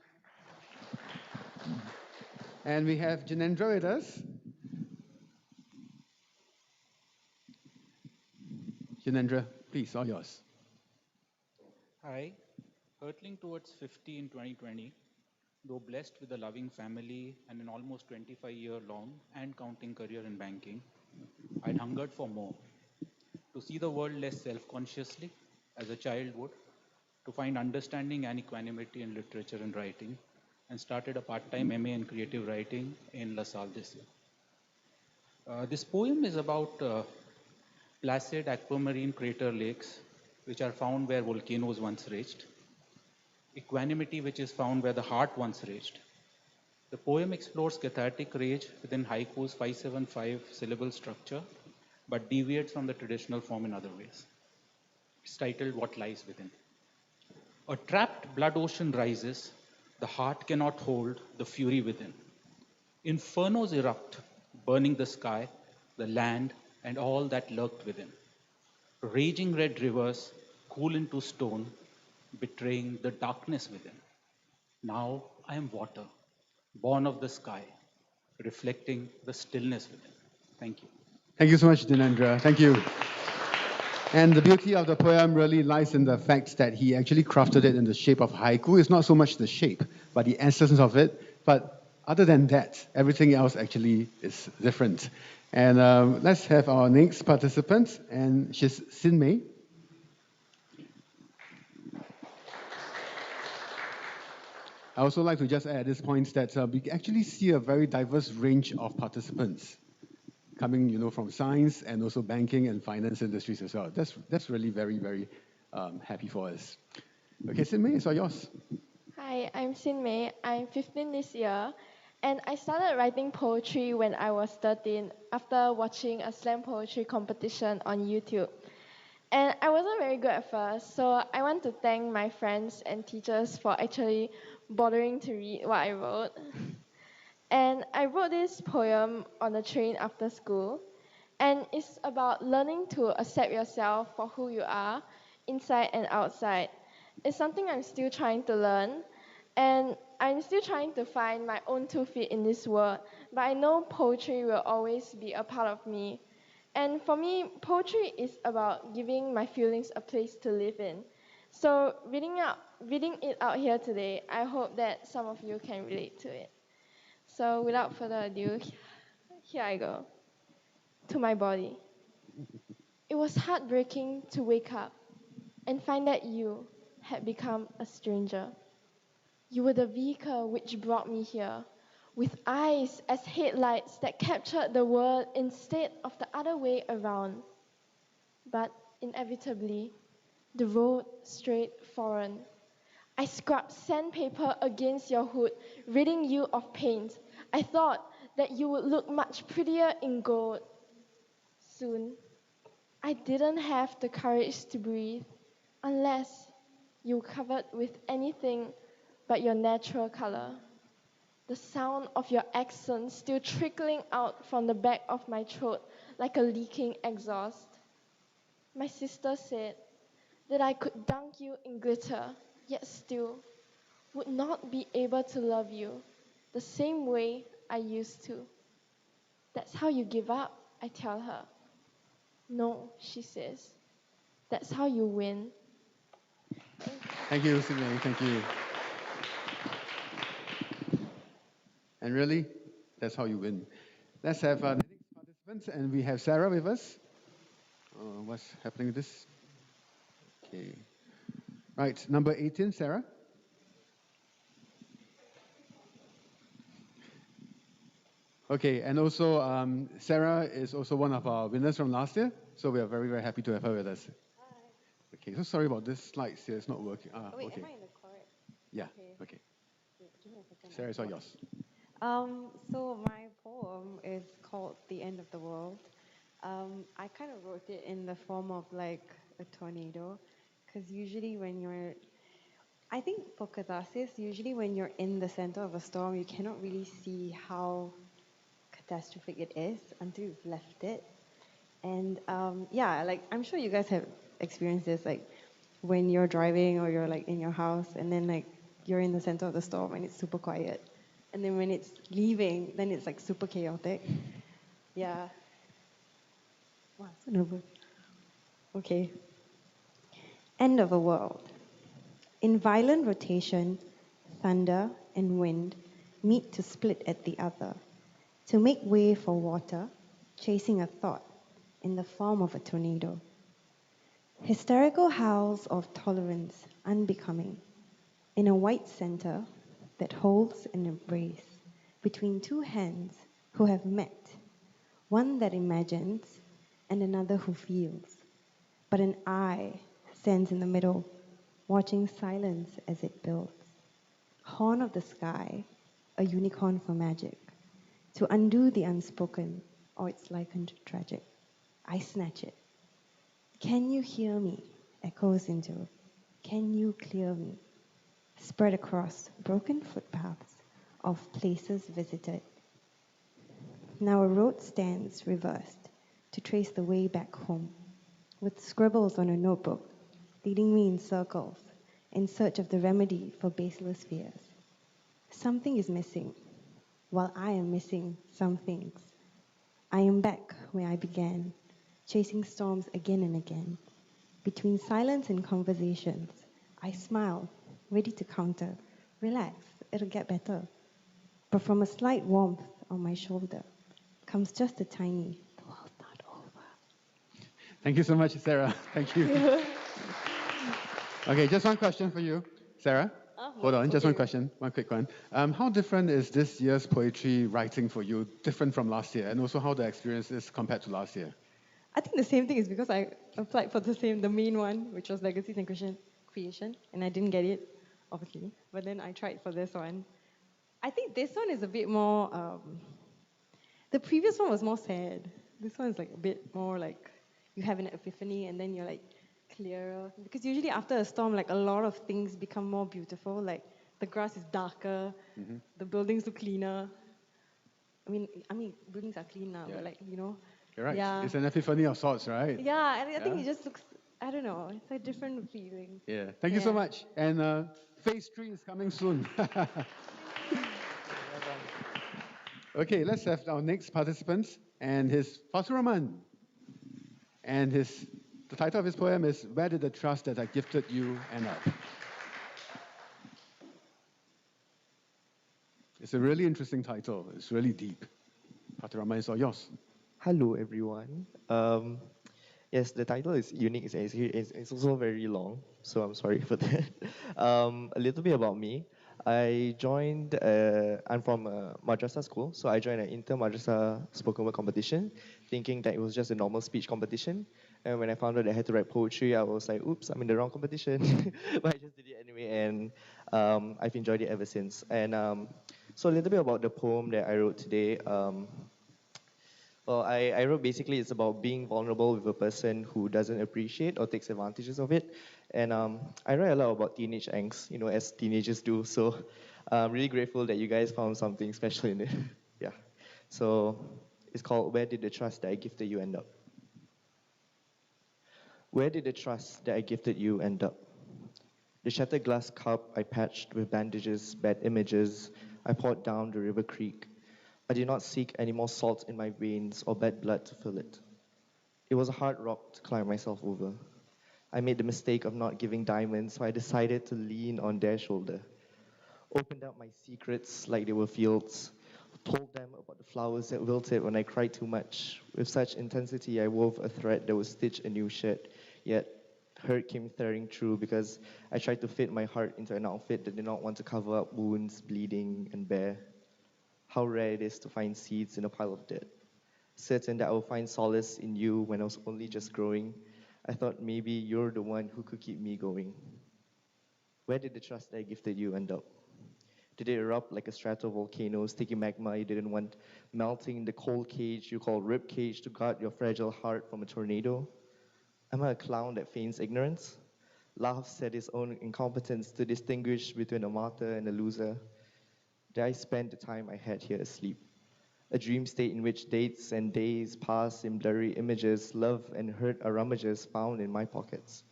And we have Jinendra with us. Jinendra, please, all yours. Hi. Hurtling towards 50 in 2020, though blessed with a loving family and an almost 25-year-long and counting career in banking, I'd hungered for more. To see the world less self-consciously, as a child would, to find understanding and equanimity in literature and writing, and started a part-time MA in creative writing in LaSalle this year. This poem is about placid aquamarine crater lakes, which are found where volcanoes once raged, equanimity which is found where the heart once raged. The poem explores cathartic rage within haiku's 575 syllable structure, but deviates from the traditional form in other ways. It's titled What Lies Within. A trapped blood ocean rises, the heart cannot hold the fury within. Infernos erupt, burning the sky, the land, and all that lurked within. Raging red rivers cool into stone, betraying the darkness within. Now I am water, born of the sky, reflecting the stillness within. Thank you. Thank you so much, Jinendra. Thank you. And the beauty of the poem really lies in the fact that he actually crafted it in the shape of haiku. It's not so much the shape, but the essence of it. But other than that, everything else actually is different. And let's have our next participant, and she's Xin Mei. I also like to just add at this point that we actually see a very diverse range of participants coming, from science and also banking and finance industries as well. That's really very, very happy for us. Okay, Xin Mei, it's all yours. Hi, I'm Xin Mei. I'm 15 this year, and I started writing poetry when I was 13 after watching a slam poetry competition on YouTube. And I wasn't very good at first, so I want to thank my friends and teachers for actually bothering to read what I wrote. And I wrote this poem on the train after school, and it's about learning to accept yourself for who you are, inside and outside. It's something I'm still trying to learn, and I'm still trying to find my own 2 feet in this world, but I know poetry will always be a part of me. And for me, poetry is about giving my feelings a place to live in. So reading it out here today, I hope that some of you can relate to it. So without further ado, here I go. To my body. It was heartbreaking to wake up and find that you had become a stranger. You were the vehicle which brought me here, with eyes as headlights that captured the world instead of the other way around. But inevitably, the road strayed foreign. I scrubbed sandpaper against your hood, ridding you of paint. I thought that you would look much prettier in gold. Soon, I didn't have the courage to breathe unless you were covered with anything but your natural color. The sound of your accent still trickling out from the back of my throat like a leaking exhaust. My sister said that I could dunk you in glitter, yet still would not be able to love you the same way I used to. That's how you give up, I tell her. No, she says. That's how you win. Thank you, Xin Mei. Thank you. And really, that's how you win. Let's have the next participants, and we have Sarah with us. What's happening with this? Okay. Right, number 18, Sarah. Okay, and also Sarah is also one of our winners from last year, so we are very, very happy to have her with us. Hi. Okay, so sorry about this slides here, it's not working. Wait, okay. am I in the correct? Yeah, okay. Wait, give me a second. Sarah, it's all yours. So my poem is called The End of the World. I kind of wrote it in the form of like a tornado, because usually when you're, I think for catharsis, usually when you're in the center of a storm, you cannot really see how catastrophic it is until you've left it. And yeah, like I'm sure you guys have experienced this, like when you're driving or you're like in your house and then like you're in the center of the storm and it's super quiet. And then when it's leaving, then it's like super chaotic. Yeah. Wow, so nervous. Okay. End of a world. In violent rotation, thunder and wind meet to split at the other, to make way for water, chasing a thought in the form of a tornado. Hysterical howls of tolerance unbecoming, in a white center that holds an embrace between two hands who have met, one that imagines and another who feels. But an eye stands in the middle, watching silence as it builds. Horn of the sky, a unicorn for magic, to undo the unspoken, or it's likened to tragic. I snatch it. Can you hear me? Echoes into. Can you clear me? Spread across broken footpaths of places visited. Now a road stands reversed to trace the way back home, with scribbles on a notebook, leading me in circles, in search of the remedy for baseless fears. Something is missing, while I am missing some things. I am back where I began, chasing storms again and again. Between silence and conversations, I smile, ready to counter. Relax, it'll get better. but from a slight warmth on my shoulder comes just a tiny, Thank you so much, Sarah. Thank you. Okay, just one question for you, Sarah. Hold on, just one question, one quick one. How different is this year's poetry writing for you, different from last year, and also how the experience is compared to last year? I think the same thing is because I applied for the main one, which was Legacies and Creation, and I didn't get it, obviously. But then I tried for this one. I think this one is a bit more, the previous one was more sad. This one is like a bit more like you have an epiphany and then you're like clearer. Because usually after a storm, like a lot of things become more beautiful. Like the grass is darker, the buildings look cleaner. I mean, buildings are clean now, but like, you know. You're right. Yeah. It's an epiphany of sorts, right? Yeah, and I think it just looks, I don't know, it's a different feeling. Yeah. Thank you so much. And phase 3 is coming soon. Okay, let's have our next participant and his Fathurrahman. And the title of his poem is Where Did the Trust That I Gifted You End Up? It's a really interesting title. It's really deep. Fathurrahman, it's all yours. Hello, everyone. Yes, the title is unique. It's also very long, so I'm sorry for that. A little bit about me. I'm from a madrasah school, so I joined an inter-madrasah spoken word competition, thinking that it was just a normal speech competition. And when I found out that I had to write poetry, I was like, oops, I'm in the wrong competition. But I just did it anyway, and I've enjoyed it ever since. And so a little bit about the poem that I wrote today. Well, I wrote basically it's about being vulnerable with a person who doesn't appreciate or takes advantages of it. And I write a lot about teenage angst, you know, as teenagers do. So I'm really grateful that you guys found something special in it. Yeah. So it's called Where Did the Trust That I Gifted You End Up? Where did the trust that I gifted you end up? The shattered glass cup I patched with bandages, bad images, I poured down the river creek. I did not seek any more salt in my veins or bad blood to fill it. It was a hard rock to climb myself over. I made the mistake of not giving diamonds, so I decided to lean on their shoulder. Opened up my secrets like they were fields. Told them about the flowers that wilted when I cried too much. With such intensity, I wove a thread that would stitch a new shirt. Yet, hurt came tearing through because I tried to fit my heart into an outfit that did not want to cover up wounds, bleeding, and bare. How rare it is to find seeds in a pile of dirt. Certain that I will find solace in you when I was only just growing, I thought maybe you're the one who could keep me going. Where did the trust that I gifted you end up? Did it erupt like a stratovolcano, sticky magma you didn't want, melting the cold cage you call rib cage to guard your fragile heart from a tornado? Am I a clown that feigns ignorance? Laughs at his own incompetence to distinguish between a martyr and a loser? Did I spend the time I had here asleep? A dream state in which dates and days pass in blurry images, love and hurt are rummages found in my pockets.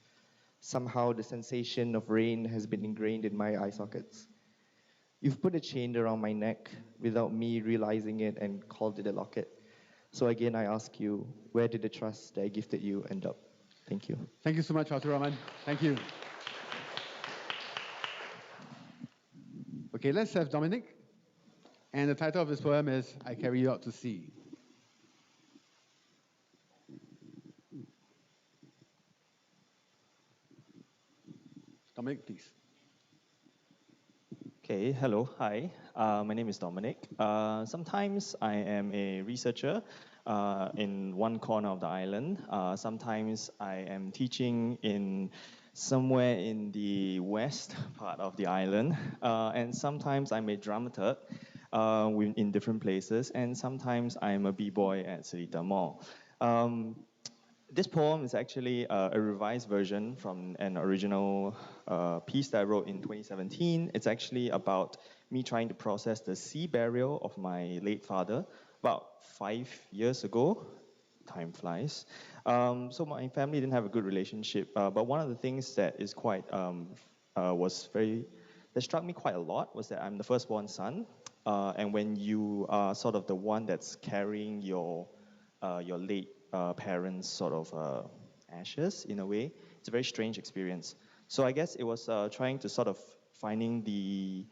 Somehow the sensation of rain has been ingrained in my eye sockets. You've put a chain around my neck without me realizing it and called it a locket. So again, I ask you, where did the trust that I gifted you end up? Thank you. Thank you so much, Fathurrahman. Thank you. Okay, let's have Dominic. And the title of his poem is I Carry You Out to Sea. Dominic, please. Okay, hello, hi. My name is Dominic. Sometimes I am a researcher in one corner of the island. Sometimes I am teaching in somewhere in the west part of the island. And sometimes I'm a dramaturg in different places. And sometimes I'm a b-boy at Seletar Mall. This poem is actually a revised version from an original piece that I wrote in 2017. It's actually about me trying to process the sea burial of my late father about 5 years ago. Time flies. So my family didn't have a good relationship, but one of the things that is quite that struck me quite a lot was that I'm the firstborn son, and when you are sort of the one that's carrying your late parents' sort of ashes in a way. It's a very strange experience. So I guess it was trying to sort of finding the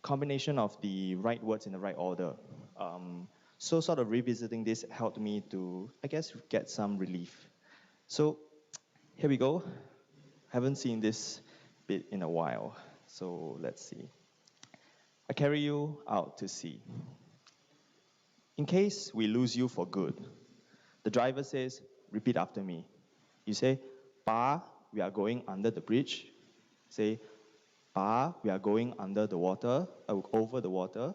combination of the right words in the right order. So sort of revisiting this helped me to, I guess, get some relief. So here we go. Haven't seen this bit in a while. So let's see. I carry you out to sea. In case we lose you for good, the driver says, repeat after me. You say, Pa, we are going under the bridge. Say, Pa, we are going under the water, over the water.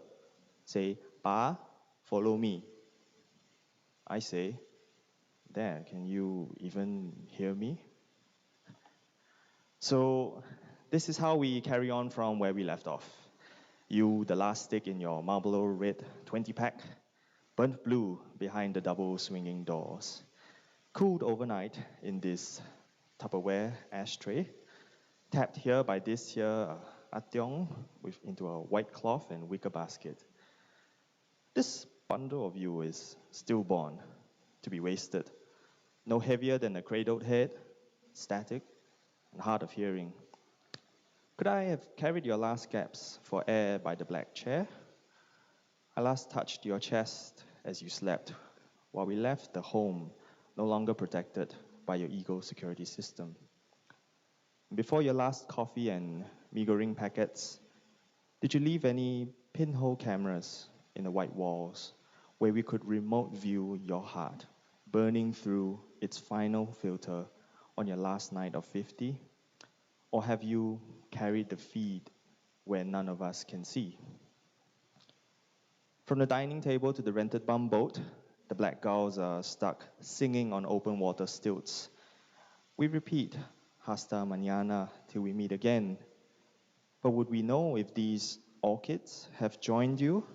Say, Pa, follow me. I say, there, can you even hear me? So this is how we carry on from where we left off. You, the last stick in your Marlboro Red 20-pack, burnt blue behind the double swinging doors, cooled overnight in this Tupperware ashtray, tapped here by this here Atyong into a white cloth and wicker basket. This bundle of you is stillborn, to be wasted, no heavier than a cradled head, static, and hard of hearing. Could I have carried your last gaps for air by the black chair? I last touched your chest as you slept, while we left the home no longer protected by your ego security system. Before your last coffee and meagering packets, did you leave any pinhole cameras in the white walls where we could remote view your heart burning through its final filter on your last night of 50? Or have you carried the feed where none of us can see? From the dining table to the rented bumboat, the black gulls are stuck singing on open water stilts. We repeat, hasta mañana, till we meet again. But would we know if these orchids have joined you?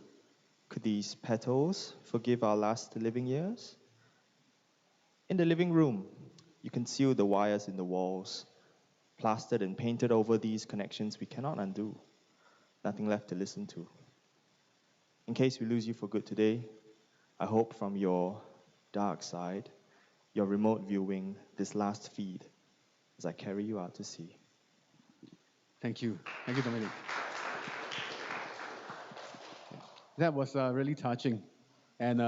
Could these petals forgive our last living years? In the living room, you conceal the wires in the walls, plastered and painted over these connections we cannot undo. Nothing left to listen to. In case we lose you for good today, I hope from your dark side, you're remote viewing this last feed as I carry you out to sea. Thank you. Thank you, Dominic. That was really touching. And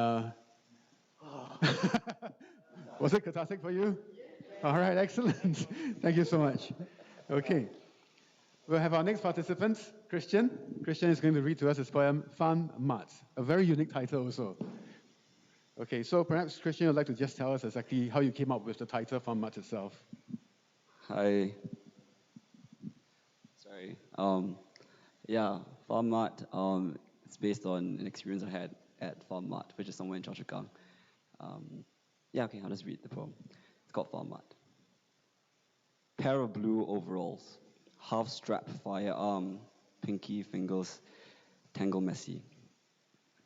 was it cathartic for you? All right, excellent. Thank you so much. Okay. We'll have our next participant, Christian. Christian is going to read to us his poem, Fan Mat, a very unique title also. Okay, so perhaps, Christian, you'd like to just tell us exactly how you came up with the title, Fan Mat itself. Hi. Sorry. Yeah, Fan Mat, it's based on an experience I had at Fan Mat, which is somewhere in Choa Chu Kang. Yeah, okay, I'll just read the poem. It's called Fan Mat. Pair of blue overalls, half-strap firearm, pinky fingers, tangle messy.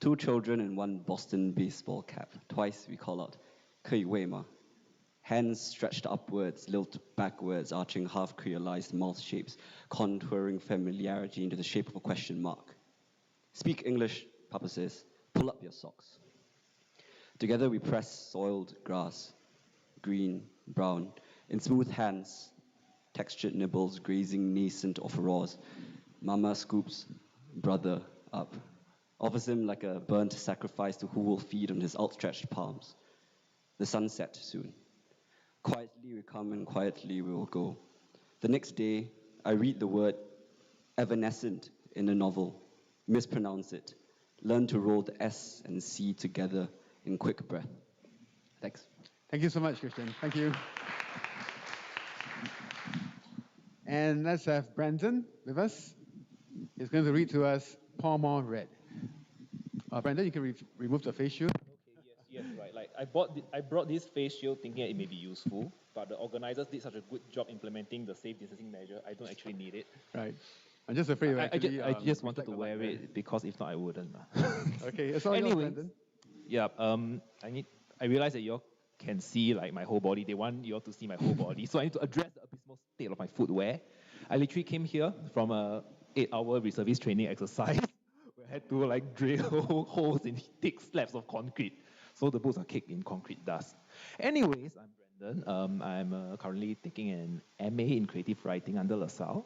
2 children in 1 Boston baseball cap. Twice we call out, 可以喂吗? Hands stretched upwards, lilt backwards, arching half-creolized mouth shapes, contouring familiarity into the shape of a question mark. Speak English, Papa says. Pull up your socks. Together we press soiled grass, green, brown, in smooth hands, textured nibbles grazing nascent offerors. Mama scoops brother up, offers him like a burnt sacrifice to who will feed on his outstretched palms. The sun set soon. Quietly we come and quietly we will go. The next day, I read the word evanescent in a novel, mispronounce it, learn to roll the S and C together in quick breath. Thanks. Thank you so much, Christian. Thank you. And let's have Brandon with us. He's going to read to us Palmer Red. Brandon, you can remove the face shield. Yes, right. Like I brought this face shield thinking that it may be useful, but the organizers did such a good job implementing the safe distancing measure. I don't actually need it. Right. I'm just afraid I just wanted to wear it because if not, I wouldn't. Okay, it's all yours, Brandon. Yeah. I realized that you all can see like my whole body. They want you all to see my whole body, so I need to address the abysmal state of my footwear. I literally came here from a 8-hour reservist training exercise where I had to like drill holes in thick slabs of concrete. So the boots are caked in concrete dust. Anyways, I'm Brandon. I'm currently taking an MA in creative writing under LaSalle.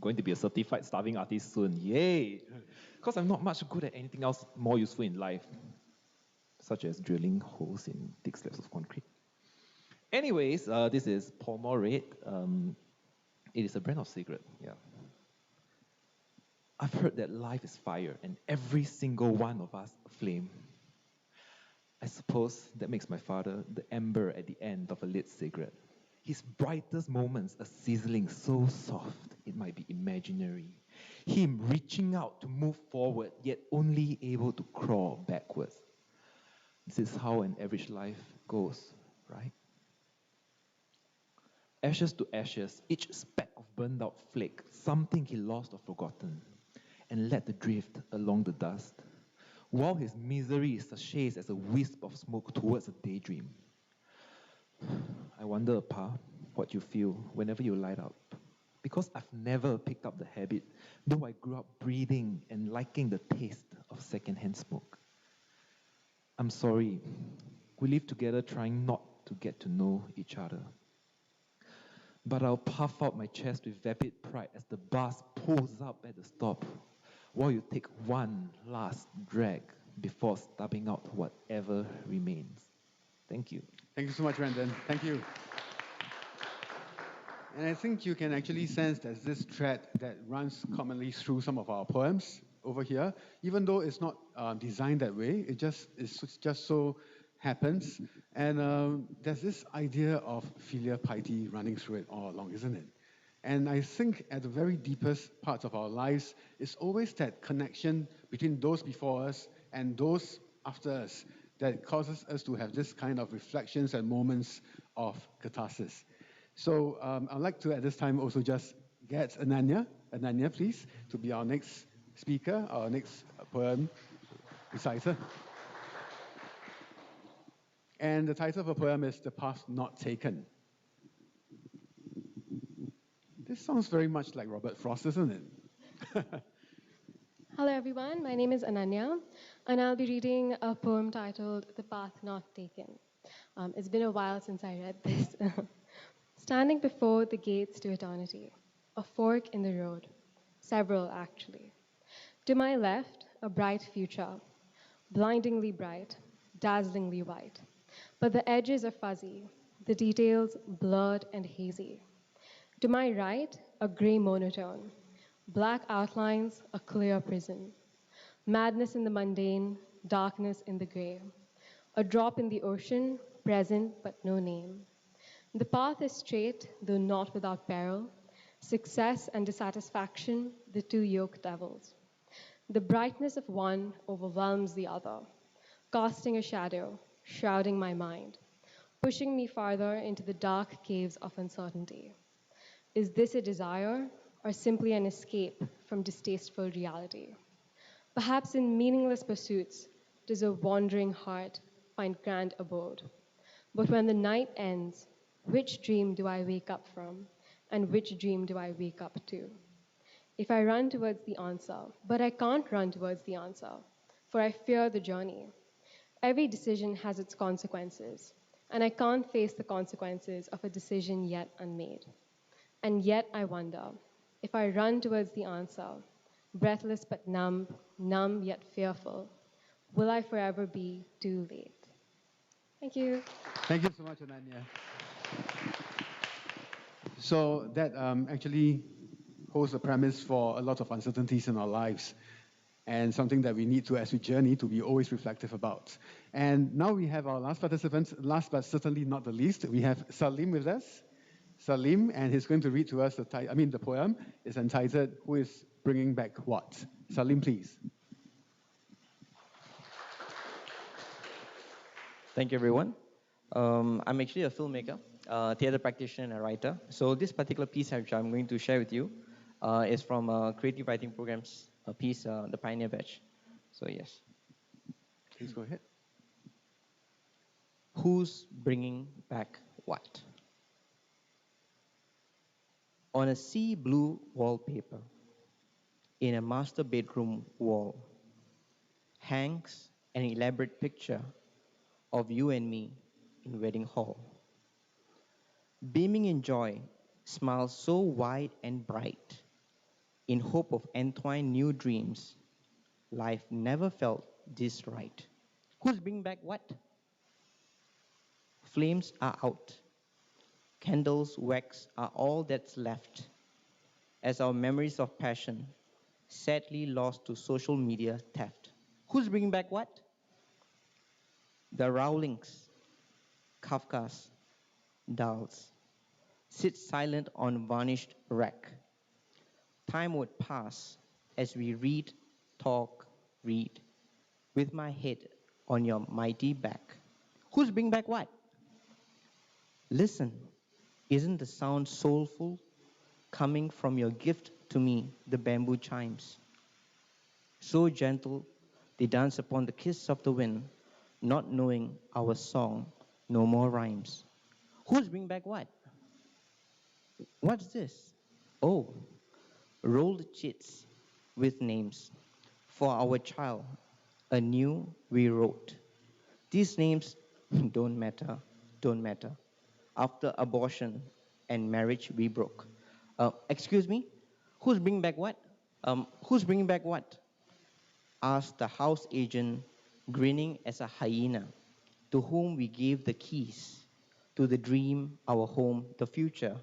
going to be a certified starving artist soon. Yay! Because I'm not much good at anything else more useful in life, such as drilling holes in thick slabs of concrete. Anyways, this is Palmore Red. It is a brand of cigarette. Yeah. I've heard that life is fire and every single one of us a flame. I suppose that makes my father the ember at the end of a lit cigarette. His brightest moments are sizzling so soft it might be imaginary. Him reaching out to move forward, yet only able to crawl backwards. This is how an average life goes, right? Ashes to ashes, each speck of burned out flake, something he lost or forgotten, and let the drift along the dust, while his misery sachets as a wisp of smoke towards a daydream. I wonder, Pa, what you feel whenever you light up. Because I've never picked up the habit, though I grew up breathing and liking the taste of secondhand smoke. I'm sorry. We live together trying not to get to know each other. But I'll puff out my chest with vapid pride as the bus pulls up at the stop, while you take one last drag before stubbing out whatever remains. Thank you. Thank you so much, Brandon. Thank you. And I think you can actually sense there's this thread that runs commonly through some of our poems over here, even though it's not designed that way. It just so happens. And there's this idea of filial piety running through it all along, isn't it? And I think at the very deepest parts of our lives, it's always that connection between those before us and those after us that causes us to have this kind of reflections and moments of catharsis. So I'd like to, at this time, also just get Ananya, please, to be our next speaker, our next poem reciter. And the title of the poem is The Path Not Taken. This sounds very much like Robert Frost, doesn't it? Hello everyone, my name is Ananya, and I'll be reading a poem titled The Path Not Taken. It's been a while since I read this. Standing before the gates to eternity, a fork in the road, several actually. To my left, a bright future, blindingly bright, dazzlingly white. But the edges are fuzzy, the details blurred and hazy. To my right, a gray monotone, black outlines, a clear prison. Madness in the mundane, darkness in the gray. A drop in the ocean, present but no name. The path is straight, though not without peril. Success and dissatisfaction, the two yoke devils. The brightness of one overwhelms the other, casting a shadow, shrouding my mind, pushing me farther into the dark caves of uncertainty. Is this a desire, or simply an escape from distasteful reality? Perhaps in meaningless pursuits, does a wandering heart find grand abode. But when the night ends, which dream do I wake up from, and which dream do I wake up to? If I run towards the answer, but I can't run towards the answer, for I fear the journey. Every decision has its consequences, and I can't face the consequences of a decision yet unmade. And yet I wonder, if I run towards the answer, breathless but numb, numb yet fearful, will I forever be too late? Thank you. Thank you so much, Ananya. So that actually holds the premise for a lot of uncertainties in our lives, and something that we need to, as we journey, to be always reflective about. And now we have our last participant, last but certainly not the least, we have Salim with us. Salim, and he's going to read to us the poem is entitled, Who is Bringing Back What? Salim, please. Thank you, everyone. I'm actually a filmmaker, theatre practitioner, and a writer. So this particular piece which I'm going to share with you is from Creative Writing Program's piece, The Pioneer Batch. So yes. Please go ahead. Who's bringing back what? On a sea blue wallpaper, in a master bedroom wall, hangs an elaborate picture of you and me in wedding hall. Beaming in joy, smiles so wide and bright, in hope of entwined new dreams. Life never felt this right. Who's bringing back what? Flames are out. Candles, wax are all that's left, as our memories of passion sadly lost to social media theft. Who's bringing back what? The Rowlings, Kafkas, Dals sit silent on varnished rack. Time would pass as we read, talk, read, with my head on your mighty back. Who's bringing back what? Listen, isn't the sound soulful? Coming from your gift to me, the bamboo chimes. So gentle, they dance upon the kiss of the wind, not knowing our song no more rhymes. Who's bringing back what? What's this? Oh, rolled chits with names. For our child, anew we wrote. These names don't matter, don't matter. After abortion and marriage we broke. Excuse me? Who's bringing back what? Who's bringing back what? Asked the house agent, grinning as a hyena, to whom we gave the keys to the dream, our home, the future,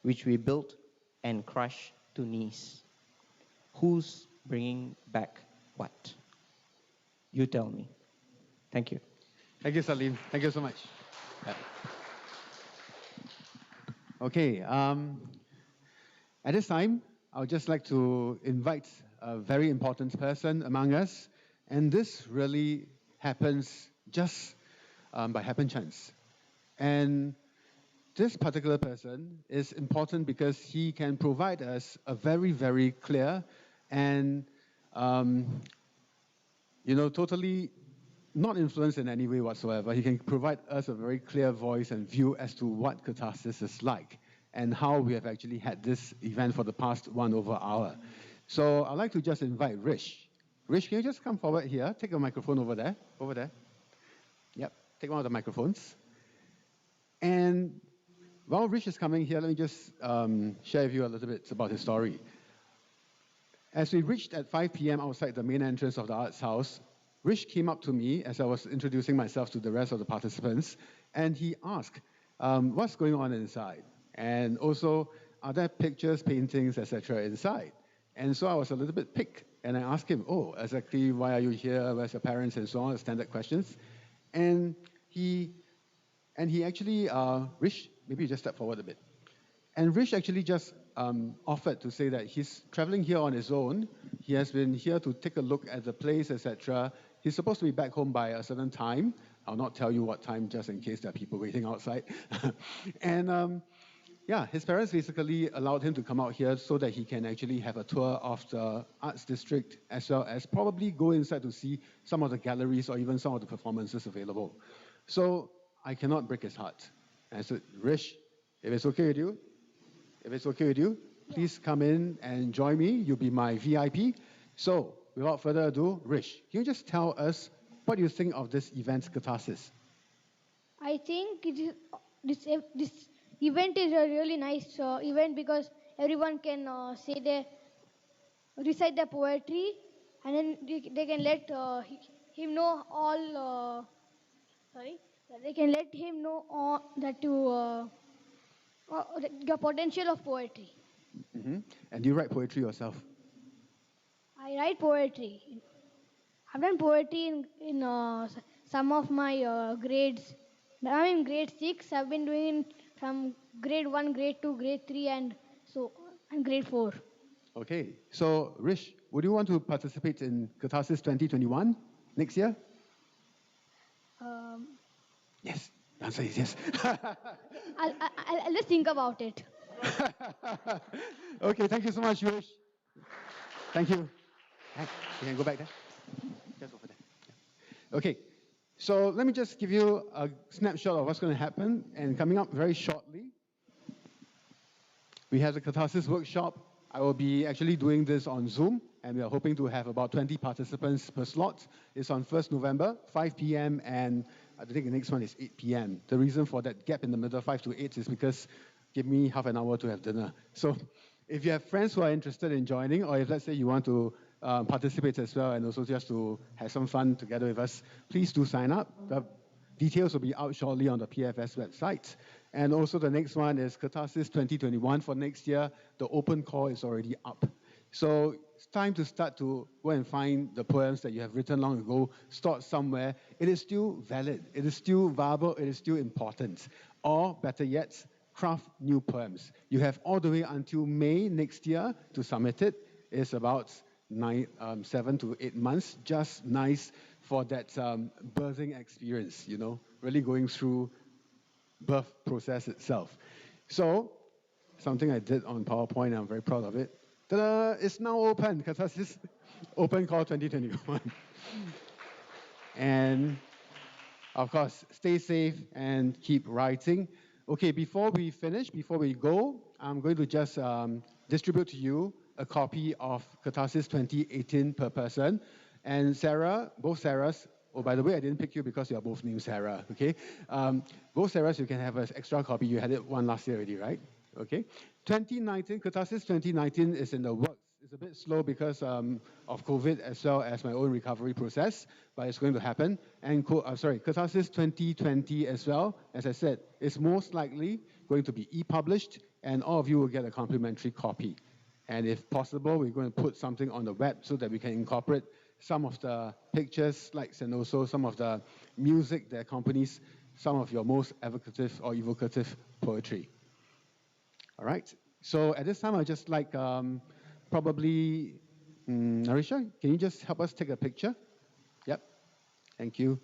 which we built and crushed to knees. Who's bringing back what? You tell me. Thank you. Thank you, Salim. Thank you so much. Okay, at this time, I would just like to invite a very important person among us, and this really happens just by happen chance. And this particular person is important because he can provide us a very, very clear and, totally not influenced in any way whatsoever. He can provide us a very clear voice and view as to what Catharsis is like and how we have actually had this event for the past 1 over hour. So I'd like to just invite Rish. Rish, can you just come forward here? Take a microphone over there. Over there. Yep, take one of the microphones. And while Rish is coming here, let me just share with you a little bit about his story. As we reached at 5 p.m. outside the main entrance of the Arts House, Rish came up to me as I was introducing myself to the rest of the participants, and he asked, what's going on inside? And also, are there pictures, paintings, etc. inside? And so I was a little bit piqued, and I asked him, oh, exactly, why are you here? Where's your parents? And so on, standard questions. And he actually, Rish, maybe you just step forward a bit. And Rish actually just offered to say that he's traveling here on his own. He has been here to take a look at the place, etc. He's supposed to be back home by a certain time. I'll not tell you what time, just in case there are people waiting outside. And his parents basically allowed him to come out here so that he can actually have a tour of the arts district, as well as probably go inside to see some of the galleries or even some of the performances available. So I cannot break his heart. And I said, Rish, if it's okay with you, please come in and join me. You'll be my VIP. So without further ado, Rish, can you just tell us what you think of this event, Catharsis? I think this event is a really nice event because everyone can recite their poetry, and then they can let him know all. They can let him know the potential of poetry. Mm-hmm. And do you write poetry yourself? I write poetry. I've done poetry in some of my grades. I'm in grade 6. I've been doing from grade 1, grade 2, grade 3, and grade 4. Okay. So, Rish, would you want to participate in Catharsis 2021 next year? Yes. The answer is yes. I'll just think about it. Okay. Thank you so much, Rish. Thank you. You can go back there. Just over there. Yeah. Okay. So let me just give you a snapshot of what's going to happen. And coming up very shortly, we have the Catharsis workshop. I will be actually doing this on Zoom, and we are hoping to have about 20 participants per slot. It's on 1st November, 5 p.m., and I think the next one is 8 p.m. The reason for that gap in the middle, 5 to 8, is because give me half an hour to have dinner. So If you have friends who are interested in joining, or if let's say you want to participate as well and also just to have some fun together with us, please do sign up. The details will be out shortly on the PFS website. And also the next one is Catharsis 2021 for next year. The open call is already up. So it's time to start to go and find the poems that you have written long ago, stored somewhere. It is still valid. It is still viable. It is still important. Or better yet, craft new poems. You have all the way until May next year to submit it. It's about 7 to 8 months. Just nice for that birthing experience, you know, really going through birth process itself. So, something I did on PowerPoint, I'm very proud of it. Ta-da! It's now open, Catharsis Open Call 2021. And of course, stay safe and keep writing. Okay, before we finish, before we go, I'm going to just distribute to you a copy of Catharsis 2018 per person. And Sarah, both Sarahs, oh, by the way, I didn't pick you because you are both named Sarah, okay? Both Sarahs, you can have an extra copy. You had it one last year already, right? Okay. 2019, Catharsis 2019 is in the works. It's a bit slow because of COVID as well as my own recovery process, but it's going to happen. And Catharsis 2020 as well, as I said, is most likely going to be e-published, and all of you will get a complimentary copy. And if possible, we're going to put something on the web so that we can incorporate some of the pictures, slides, and also some of the music that accompanies some of your most evocative or evocative poetry. All right. So at this time, I'd just like probably, Narisha, can you just help us take a picture? Yep. Thank you.